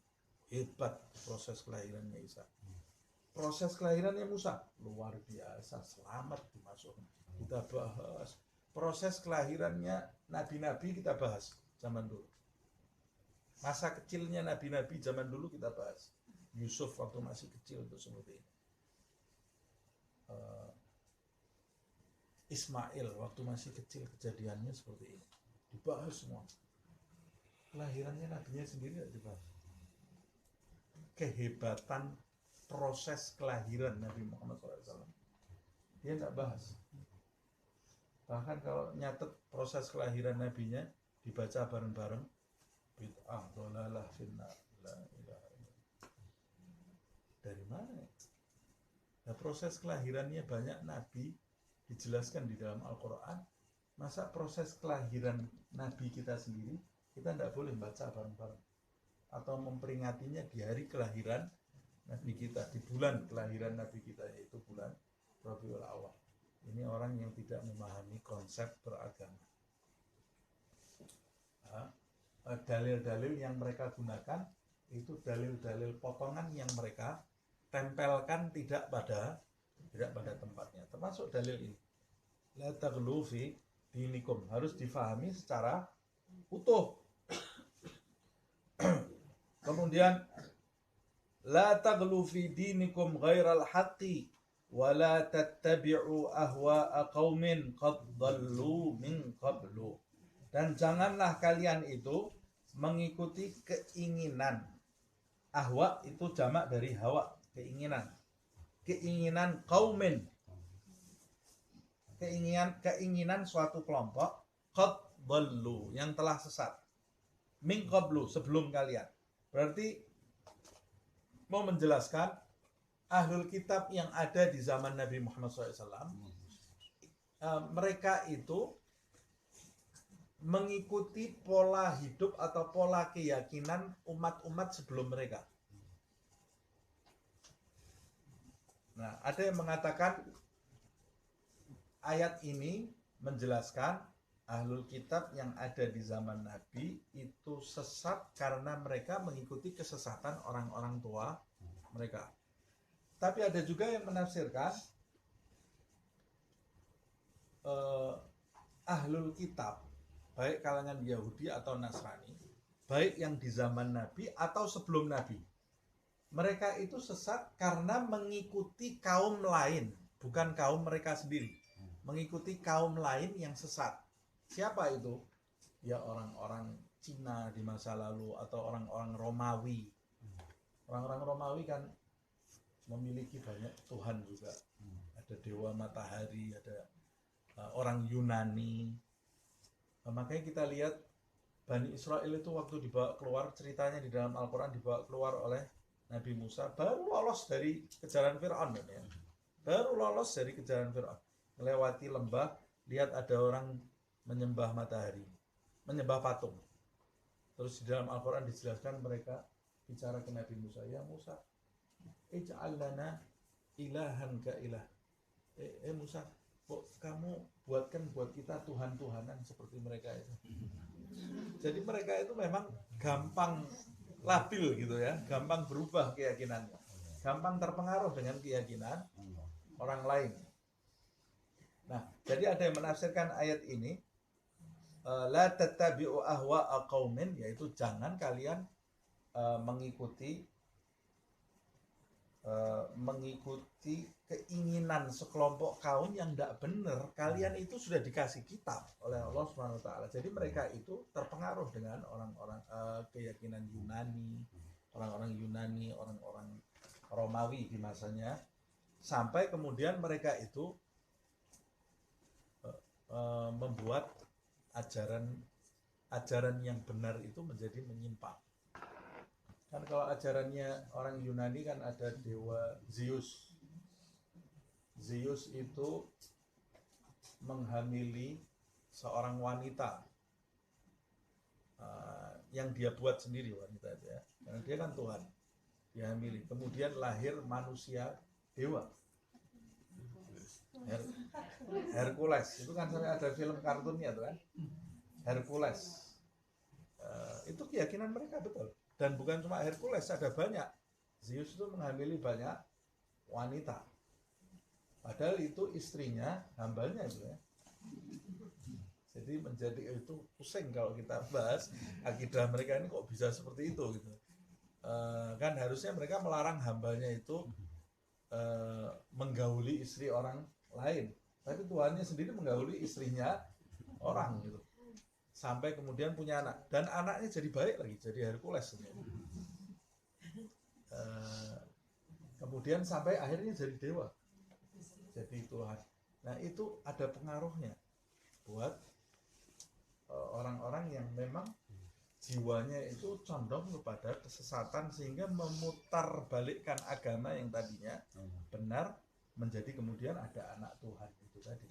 Hebat proses kelahirannya Isa. Proses kelahirannya Musa, luar biasa, selamat dimasukkan. Kita bahas. Proses kelahirannya nabi-nabi kita bahas zaman dulu. Masa kecilnya nabi-nabi zaman dulu kita bahas. Yusuf waktu masih kecil itu seperti ini. Ismail waktu masih kecil kejadiannya seperti ini. Dibahas semua. Kelahirannya nabinya sendiri tidak dibahas. Kehebatan proses kelahiran Nabi Muhammad SAW, dia tidak bahas. Bahkan kalau nyatet proses kelahiran nabinya dibaca bareng-bareng, bid'ah dhalalah finnar, la ilaha illallah. Dari mana? Nah, proses kelahirannya banyak nabi dijelaskan di dalam Al-Quran. Masa proses kelahiran nabi kita sendiri kita tidak boleh baca bareng-bareng atau memperingatinya di hari kelahiran nabi kita, di bulan kelahiran nabi kita, yaitu bulan Rabiul Awal. Ini orang yang tidak memahami konsep beragama. Dalil-dalil yang mereka gunakan itu dalil-dalil potongan yang mereka tempelkan tidak pada tempatnya. Termasuk dalil ini, la taghlu fi dinikum, harus difahami secara utuh. Kemudian la taghlu fi dinikum ghairal haqqi wa la tattabi'u ahwa'a qaumin qad dhallu min qablu. Dan janganlah kalian itu mengikuti keinginan. Ahwa itu jamak dari hawa, keinginan. Keinginan qaumin. Keinginan suatu kelompok qad dhallu, yang telah sesat. Min qablu, sebelum kalian. Berarti mau menjelaskan ahlul kitab yang ada di zaman Nabi Muhammad SAW, mereka itu mengikuti pola hidup atau pola keyakinan umat-umat sebelum mereka. Nah, ada yang mengatakan ayat ini menjelaskan Ahlul kitab yang ada di zaman Nabi itu sesat karena mereka mengikuti kesesatan orang-orang tua mereka. Tapi ada juga yang menafsirkan Ahlul kitab, baik kalangan Yahudi atau Nasrani, baik yang di zaman Nabi atau sebelum Nabi, mereka itu sesat karena mengikuti kaum lain, bukan kaum mereka sendiri. Mengikuti kaum lain yang sesat. Siapa itu? Ya orang-orang Cina di masa lalu atau orang-orang Romawi. Orang-orang Romawi kan memiliki banyak Tuhan juga. Ada dewa matahari, ada orang Yunani. Makanya kita lihat Bani Israel itu waktu dibawa keluar, ceritanya di dalam Al-Quran dibawa keluar oleh Nabi Musa, baru lolos dari kejaran Fir'aun ya. Baru lolos dari kejaran Fir'aun, melewati lembah, lihat ada orang menyembah matahari, menyembah patung. Terus di dalam Al-Quran dijelaskan, mereka bicara ke Nabi Musa, ya Musa, ij'al lana ilahan ka ilah. Musa, kok kamu buatkan buat kita Tuhan-Tuhanan seperti mereka itu. Jadi mereka itu memang gampang labil gitu ya, gampang berubah keyakinannya, gampang terpengaruh dengan keyakinan orang lain. Nah, jadi ada yang menafsirkan ayat ini, la tattabi'u ahwa'a qaumin, yaitu jangan kalian mengikuti keinginan sekelompok kaum yang tidak benar. Kalian itu sudah dikasih kitab oleh Allah Subhanahu wa taala. Jadi mereka itu terpengaruh dengan orang-orang keyakinan Yunani, orang-orang Romawi di masanya, sampai kemudian mereka itu membuat ajaran yang benar itu menjadi menyimpang. Kan kalau ajarannya orang Yunani kan ada dewa Zeus. Zeus itu menghamili seorang wanita yang dia buat sendiri, wanita itu ya, karena dia kan Tuhan, dihamili. Kemudian lahir manusia dewa, Hercules. Itu kan sampai ada film kartunnya tuh kan, Hercules. Itu keyakinan mereka betul. Dan bukan cuma Hercules, ada banyak. Zeus itu menghamili banyak wanita. Padahal itu istrinya, hambanya itu ya. Jadi menjadi itu pusing kalau kita bahas akidah mereka ini kok bisa seperti itu gitu. Kan harusnya mereka melarang hambanya itu menggauli istri orang lain. Tapi Tuhannya sendiri menggauli istrinya orang gitu. Sampai kemudian punya anak, dan anaknya jadi baik lagi, jadi Hercules. Kemudian sampai akhirnya jadi dewa, jadi Tuhan. Nah itu ada pengaruhnya buat orang-orang yang memang jiwanya itu condong kepada kesesatan, sehingga memutarbalikkan agama yang tadinya benar menjadi kemudian ada anak Tuhan itu tadi.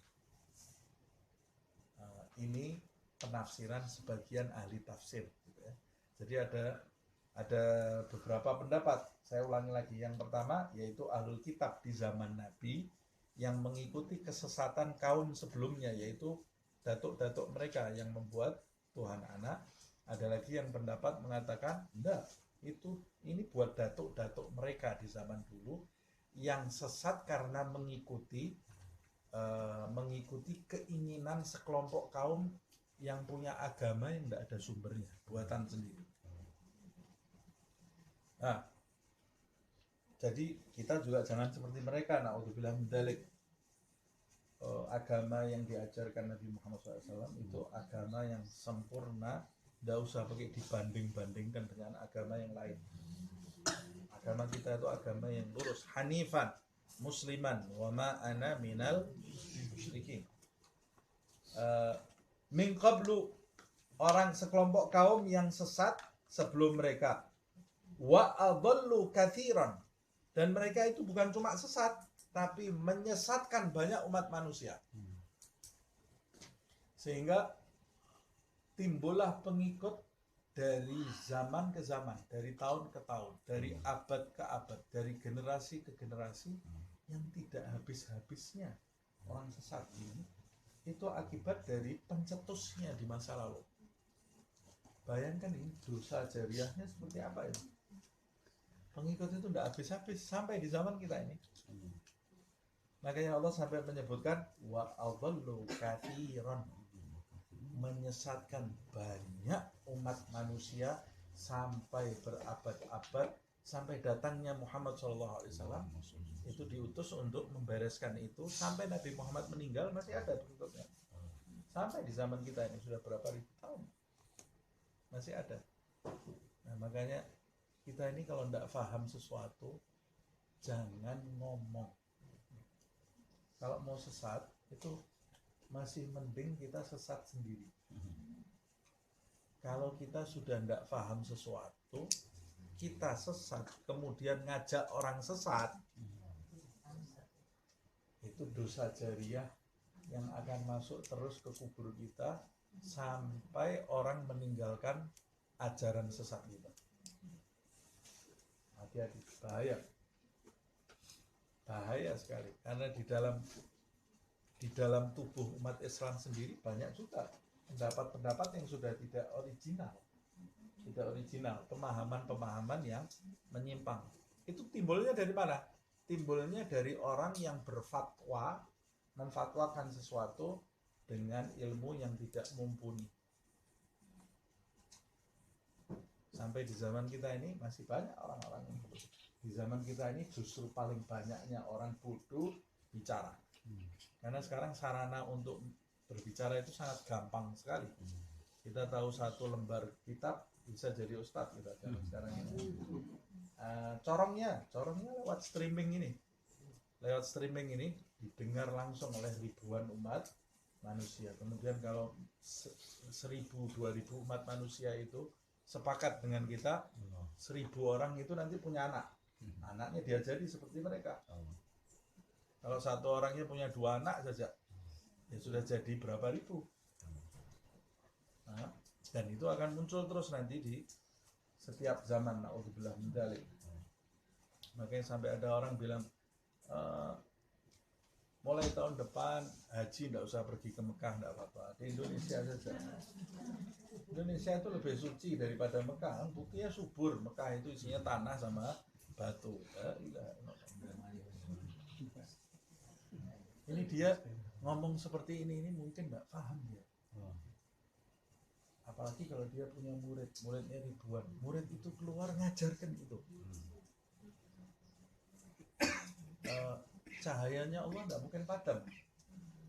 Ini penafsiran sebagian ahli tafsir gitu ya. Jadi ada beberapa pendapat. Saya ulangi lagi. Yang pertama yaitu ahlul kitab di zaman Nabi yang mengikuti kesesatan kaum sebelumnya, yaitu datuk-datuk mereka yang membuat Tuhan anak. Ada lagi yang pendapat mengatakan enggak, ini buat datuk-datuk mereka di zaman dulu yang sesat karena mengikuti keinginan sekelompok kaum yang punya agama yang tidak ada sumbernya, buatan sendiri. Nah, jadi kita juga jangan seperti mereka. Na'udzubillah min dzalik. Agama yang diajarkan Nabi Muhammad SAW itu agama yang sempurna, tidak usah pakai dibanding-bandingkan dengan agama yang lain. Agama kita itu agama yang lurus, hanifan, musliman, wa ma ana minal musyrikin. Min qablu, orang sekelompok kaum yang sesat sebelum mereka, wa adallu katsiran, dan mereka itu bukan cuma sesat tapi menyesatkan banyak umat manusia, sehingga timbullah pengikut dari zaman ke zaman, dari tahun ke tahun, dari abad ke abad, dari generasi ke generasi, yang tidak habis-habisnya orang sesat ini itu akibat dari pencetusnya di masa lalu. Bayangkan ini dosa jariahnya seperti apa ya. Pengikut itu tidak habis-habis sampai di zaman kita ini. Makanya Allah sampai menyebutkan wa adallu katsiran, menyesatkan banyak umat manusia sampai berabad-abad, sampai datangnya Muhammad SAW itu diutus untuk membereskan itu. Sampai Nabi Muhammad meninggal masih ada pengikutnya. Sampai di zaman kita ini sudah berapa ribu tahun masih ada. Nah, makanya kita ini kalau tidak paham sesuatu jangan ngomong. Kalau mau sesat itu masih mending kita sesat sendiri. Kalau kita sudah tidak paham sesuatu, kita sesat, kemudian ngajak orang sesat, itu dosa jariah yang akan masuk terus ke kubur kita sampai orang meninggalkan ajaran sesat kita. Hati-hati, bahaya sekali. Karena di dalam tubuh umat Islam sendiri banyak juga pendapat-pendapat yang sudah tidak original, pemahaman-pemahaman yang menyimpang. Itu timbulnya dari mana? Timbulnya dari orang yang berfatwa, memfatwakan sesuatu dengan ilmu yang tidak mumpuni. Sampai di zaman kita ini masih banyak orang-orang yang bodoh. Di zaman kita ini justru paling banyaknya orang bodoh bicara. Karena sekarang sarana untuk berbicara itu sangat gampang sekali. Kita tahu satu lembar kitab bisa jadi ustadz kita sekarang ini. Corongnya lewat streaming ini didengar langsung oleh ribuan umat manusia. Kemudian kalau 1.000-2.000 umat manusia itu sepakat dengan kita, 1.000 orang itu nanti punya anak. Anaknya diajari seperti mereka. Kalau satu orangnya punya 2 anak saja, ya sudah jadi berapa ribu. Nah, dan itu akan muncul terus nanti di setiap zaman. Na'udzubillah min dzalik. Makanya sampai ada orang bilang, mulai tahun depan haji tidak usah pergi ke Mekah, tidak apa-apa, di Indonesia saja. Indonesia itu lebih suci daripada Mekah. Buktinya subur. Mekah itu isinya tanah sama batu. Ini dia ngomong seperti ini mungkin nggak paham dia. Apalagi kalau dia punya muridnya ribuan. Murid itu keluar ngajarkan itu. Cahayanya Allah nggak mungkin padam.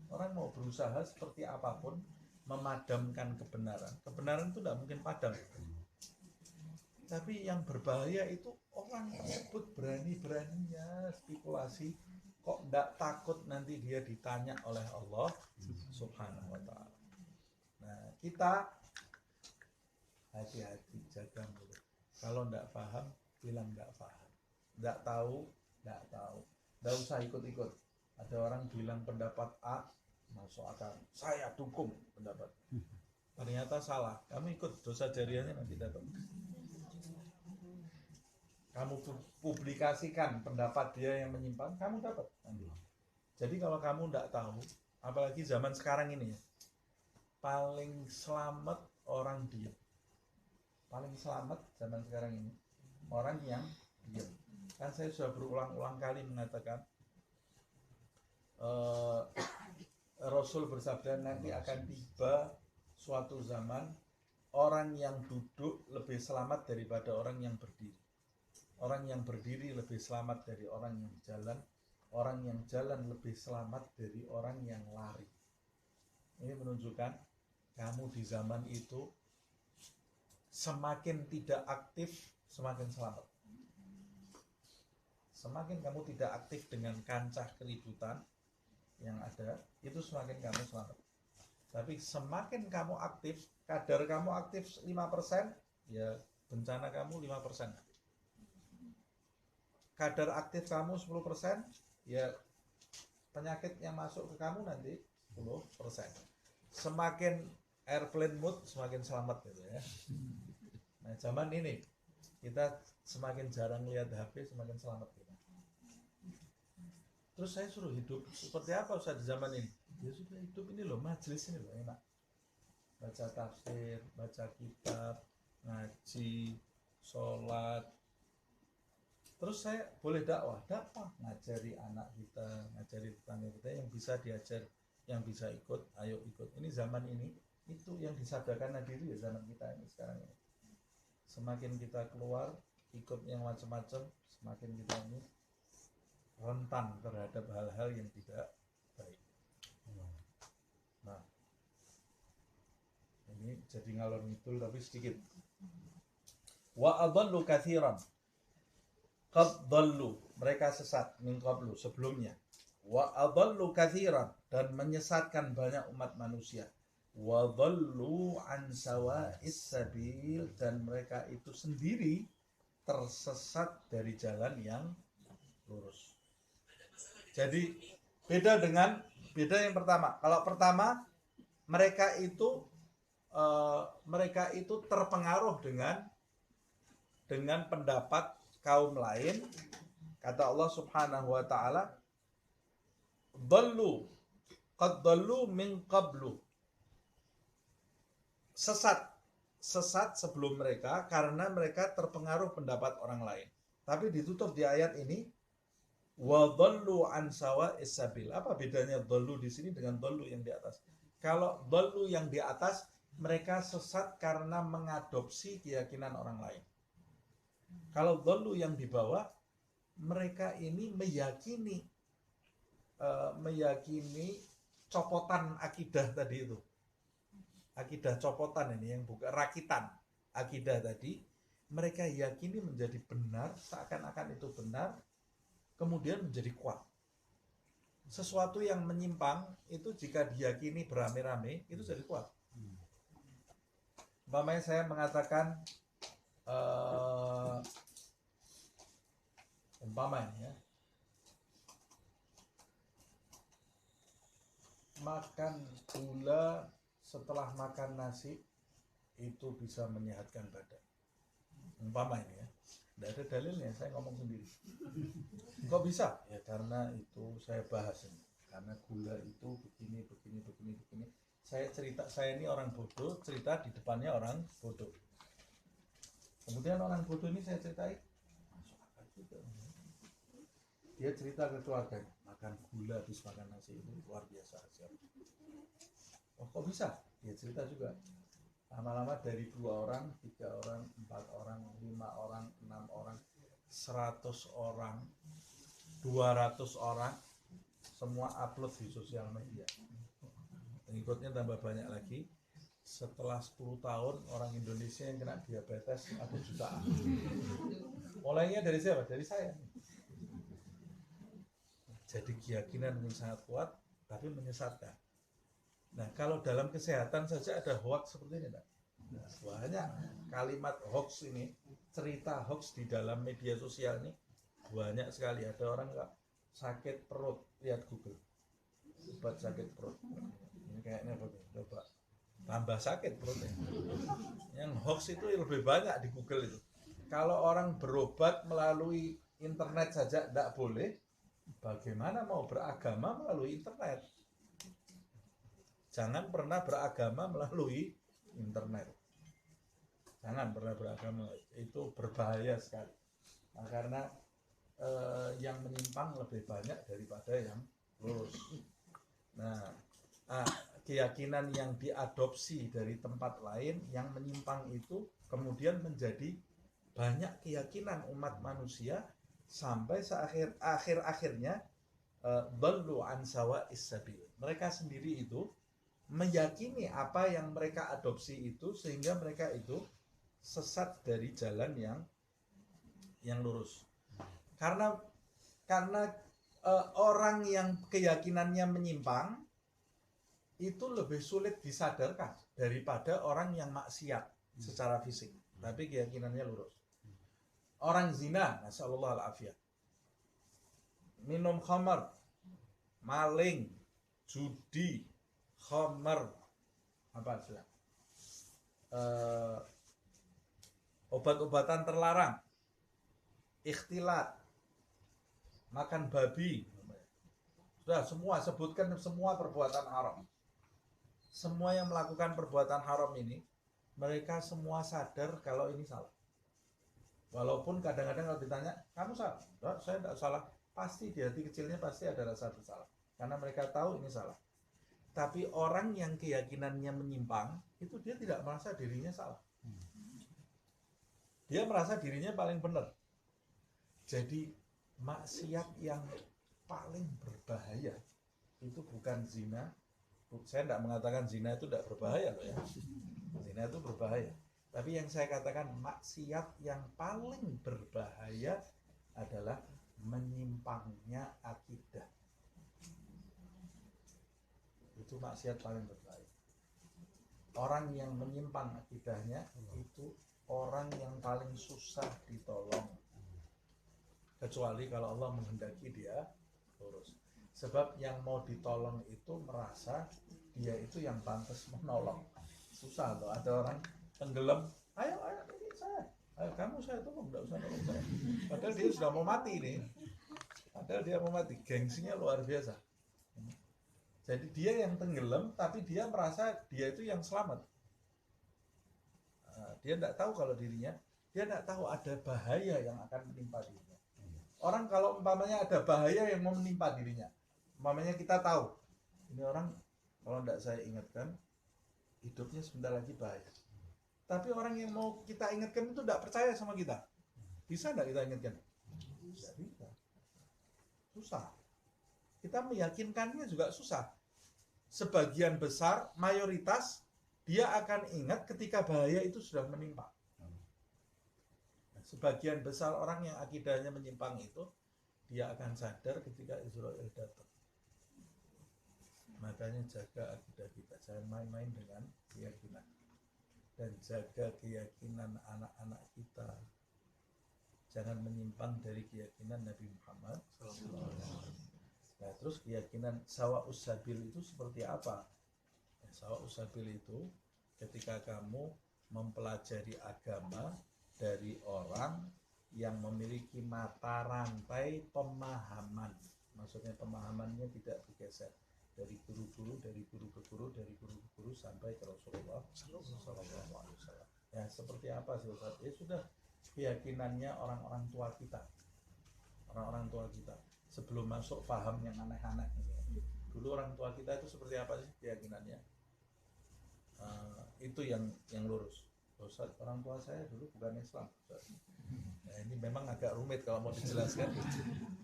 Orang mau berusaha seperti apapun memadamkan kebenaran itu tidak mungkin padam. Tapi yang berbahaya itu orang tersebut berani-beraninya spekulasi, kok tidak takut nanti dia ditanya oleh Allah Subhanahu wa ta'ala. Nah, kita hati-hati, jaga mulut. Kalau tidak paham, bilang tidak paham. Tidak tahu. Tidak usah ikut-ikut. Ada orang bilang pendapat A masuk akal, saya dukung pendapat. Ternyata salah, kamu ikut, dosa jariahnya nanti datang. Kamu publikasikan pendapat dia yang menyimpang, kamu dapat nanti. Jadi kalau kamu tidak tahu, apalagi zaman sekarang ini ya, paling selamat orang diam. Paling selamat zaman sekarang ini orang yang diam. Kan saya sudah berulang-ulang kali mengatakan, Rasul bersabda nanti akan tiba suatu zaman orang yang duduk lebih selamat daripada orang yang berdiri. Orang yang berdiri lebih selamat dari orang yang jalan. Orang yang jalan lebih selamat dari orang yang lari. Ini menunjukkan kamu di zaman itu semakin tidak aktif, semakin selamat. Semakin kamu tidak aktif dengan kancah keributan yang ada, itu semakin kamu selamat. Tapi semakin kamu aktif, kadar kamu aktif 5%, ya bencana kamu 5%. Kadar aktif kamu 10%, ya penyakit yang masuk ke kamu nanti 10%. Semakin airplane mood, semakin selamat gitu ya. Nah, zaman ini kita semakin jarang lihat HP, semakin selamat kita. Terus saya suruh hidup seperti apa Ustaz di zaman ini? Ya sudah, hidup ini loh, majelis ini loh enak. Baca tafsir, baca kitab, ngaji, sholat. Terus saya boleh dakwah, ngajari anak kita, ngajari tetangga kita yang bisa diajar, yang bisa ikut, ayo ikut. Ini zaman ini, itu yang disadarkan Nabi itu ya zaman kita ini sekarang ini. Semakin kita keluar, ikut yang macam-macam, semakin kita ini rentan terhadap hal-hal yang tidak baik. Nah, ini jadi ngalor ngidul tapi sedikit. Wa adallu katsiran. Qad dallu, mereka sesat min qablu, sebelumnya. Wa adallu katsiran, dan menyesatkan banyak umat manusia. Wa dallu an sawa'is sabil, dan mereka itu sendiri tersesat dari jalan yang lurus. Jadi beda yang pertama. Kalau pertama mereka itu terpengaruh dengan pendapat kaum lain. Kata Allah Subhanahu wa taala, "Dallu qad dallu min qablu." Sesat sebelum mereka karena mereka terpengaruh pendapat orang lain. Tapi ditutup di ayat ini, wa dhallu an sawa'is sabil. Apa bedanya dhallu di sini dengan dhallu yang di atas? Kalau dhallu yang di atas, mereka sesat karena mengadopsi keyakinan orang lain. Kalau dhallu yang di bawah, mereka ini meyakini copotan akidah tadi itu. Akidah copotan ini yang bukan rakitan akidah tadi, mereka yakini menjadi benar, seakan-akan itu benar, kemudian menjadi kuat. Sesuatu yang menyimpang itu jika diyakini beramai-ramai itu jadi kuat. Umpamanya saya mengatakan umpamanya makan gula setelah makan nasi itu bisa menyehatkan badan. Umpama ini ya, tidak ada dalilnya, saya ngomong sendiri. Kok bisa? Ya karena itu saya bahas ini. Karena gula itu begini. Saya ini orang bodoh, cerita di depannya orang bodoh. Kemudian orang bodoh ini saya ceritain, masuk akal juga. Dia cerita ke keluarganya, makan gula habis makan nasi itu luar biasa. Oh kok bisa? Dia cerita juga. Lama-lama dari 2 orang, 3 orang, 4 orang, 5 orang, 6 orang, 100 orang, 200 orang, semua upload di sosial media. Pengikutnya tambah banyak lagi. Setelah 10 tahun, orang Indonesia yang kena diabetes ada jutaan. Mulainya dari siapa? Dari saya. Jadi keyakinan yang sangat kuat, tapi menyesatkan. Nah, kalau dalam kesehatan saja ada hoax seperti ini, Pak. Nah, banyak kalimat hoax ini, cerita hoax di dalam media sosial ini banyak sekali. Ada orang nggak sakit perut, lihat Google, obat sakit perut. Ini kayaknya coba tambah sakit perutnya. Yang hoax itu lebih banyak di Google itu. Kalau orang berobat melalui internet saja tidak boleh, bagaimana mau beragama melalui internet? Jangan pernah beragama melalui internet. Jangan pernah beragama, itu berbahaya sekali. Nah, karena yang menyimpang lebih banyak daripada yang lurus. Nah, keyakinan yang diadopsi dari tempat lain yang menyimpang itu kemudian menjadi banyak keyakinan umat manusia sampai akhirnya dhallu an sawa'is sabil. Mereka sendiri itu meyakini apa yang mereka adopsi itu sehingga mereka itu sesat dari jalan yang lurus. Karena orang yang keyakinannya menyimpang itu lebih sulit disadarkan daripada orang yang maksiat secara fisik, tapi keyakinannya lurus. Orang zina, nasallallahu alaihi, minum khamar, maling, judi, khamar, apa istilah? Obat-obatan terlarang, ikhtilat, makan babi, Sudah semua, sebutkan semua perbuatan haram. Semua yang melakukan perbuatan haram ini, mereka semua sadar kalau ini salah. Walaupun kadang-kadang kalau ditanya, kamu salah? Enggak, saya tidak salah. Pasti di hati kecilnya pasti ada rasa bersalah. Karena mereka tahu ini salah. Tapi orang yang keyakinannya menyimpang, itu dia tidak merasa dirinya salah. Dia merasa dirinya paling benar. Jadi maksiat yang paling berbahaya itu bukan zina. Saya tidak mengatakan zina itu tidak berbahaya loh ya. Zina itu berbahaya. Tapi yang saya katakan maksiat yang paling berbahaya adalah menyimpangnya akidah. Itu maksiat paling berbahaya. Orang yang menyimpang akidahnya itu orang yang paling susah ditolong. Kecuali kalau Allah menghendaki dia lurus. Sebab yang mau ditolong itu merasa dia itu yang pantas menolong. Susah loh, ada orang tenggelam, ayo ini saya, ayo kamu saya tolong, enggak usah nolong saya. Padahal dia sudah mau mati nih. Padahal dia mau mati, gengsinya luar biasa. Jadi dia yang tenggelam, tapi dia merasa dia itu yang selamat. Dia tidak tahu kalau dirinya, dia tidak tahu ada bahaya yang akan menimpa dirinya. Orang kalau umpamanya ada bahaya yang mau menimpa dirinya, umpamanya kita tahu, ini orang kalau tidak saya ingatkan, hidupnya sebentar lagi bahaya. Tapi orang yang mau kita ingatkan itu tidak percaya sama kita. Bisa tidak kita ingatkan? Bisa. Susah. Kita meyakinkannya juga susah. Sebagian besar, mayoritas, dia akan ingat ketika bahaya itu sudah menimpa. Sebagian besar orang yang akidahnya menyimpang itu, dia akan sadar ketika Israel datang. Makanya jaga akidah kita. Jangan main-main dengan keyakinan. Dan jaga keyakinan anak-anak kita. Jangan menyimpang dari keyakinan Nabi Muhammad SAW. Nah, terus keyakinan sawa'us sabil itu seperti apa? Sawa'us sabil itu ketika kamu mempelajari agama dari orang yang memiliki mata rantai pemahaman. Maksudnya pemahamannya tidak bergeser dari guru-guru, dari guru ke guru, dari guru ke guru sampai ke Rasulullah SAW. Ya seperti apa sih Ustaz? Ya sudah keyakinannya orang-orang tua kita. Orang-orang tua kita sebelum masuk paham yang aneh-aneh ini. Dulu orang tua kita itu seperti apa sih keyakinannya? Itu yang lurus. Ustaz, orang tua saya dulu bukan Islam. Nah, ini memang agak rumit kalau mau dijelaskan.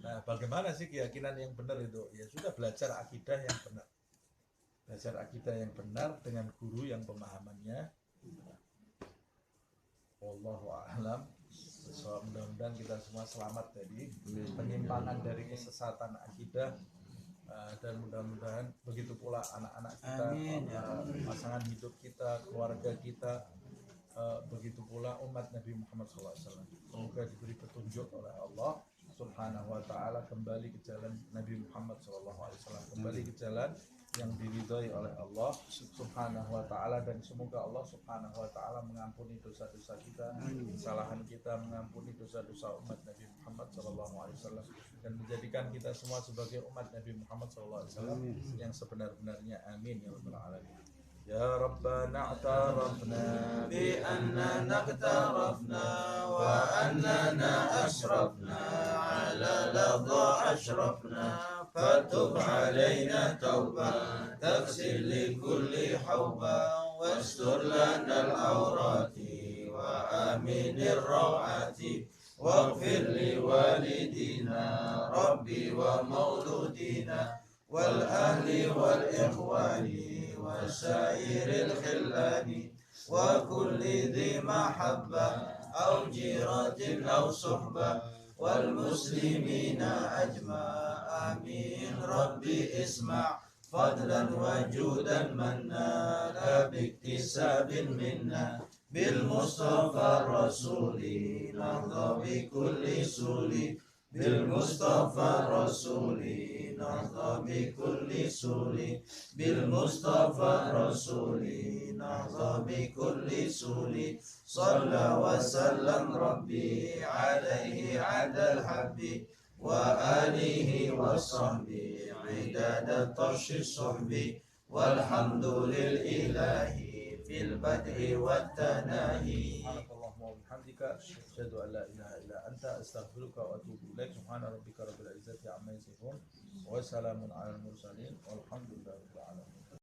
Nah, bagaimana sih keyakinan yang benar itu? Ya sudah belajar akidah yang benar. Belajar akidah yang benar dengan guru yang pemahamannya. Wallahu a'lam. So, mudah-mudahan kita semua selamat dari penyimpangan dari kesesatan akidah. Dan mudah-mudahan begitu pula anak-anak kita, pasangan hidup kita, keluarga kita. Begitu pula umat Nabi Muhammad SAW. Semoga diberi petunjuk oleh Allah Subhanahu wa Ta'ala kembali ke jalan Nabi Muhammad SAW, kembali ke jalan yang diridhai oleh Allah Subhanahu wa Ta'ala, dan semoga Allah Subhanahu wa Ta'ala mengampuni dosa-dosa kita, kesalahan kita, mengampuni dosa-dosa umat Nabi Muhammad SAW, dan menjadikan kita semua sebagai umat Nabi Muhammad SAW yang sebenar-benarnya. Amin ya rabbal alamin. يا ربنا اعترفنا بأننا اقترفنا وأننا أشرفنا على لظى أشرفنا فتب علينا توبة تغسل لكل حوبة واستر لنا العورات وآمن الروعات واغفر لوالدينا ربي ومولودينا والأهل والإخوان وسائر الخلان وكل ذي محبة أو جيرة أو صحبة والمسلمين أجمع آمين ربي اسمع فضلا وجودا منا لا باكتساب منا بالمصطفى الرسول نرضى بكل سول بالمصطفى الرسول نرضى بكل سول بالمصطفى الرسول نرضى بكل سول صلى وسلم ربي عليه عدى الحب وآله وصحبه عداد طرش الصحب والحمد للإله في البدء والتناهي. سبحانك اللهم وبحمدك أشهد أن لا إله إلا أنت أستغفرك وأتوب إليك. سبحان ربك رب العزة عما يصفون وسلام على المرسلين والحمد لله رب العالمين.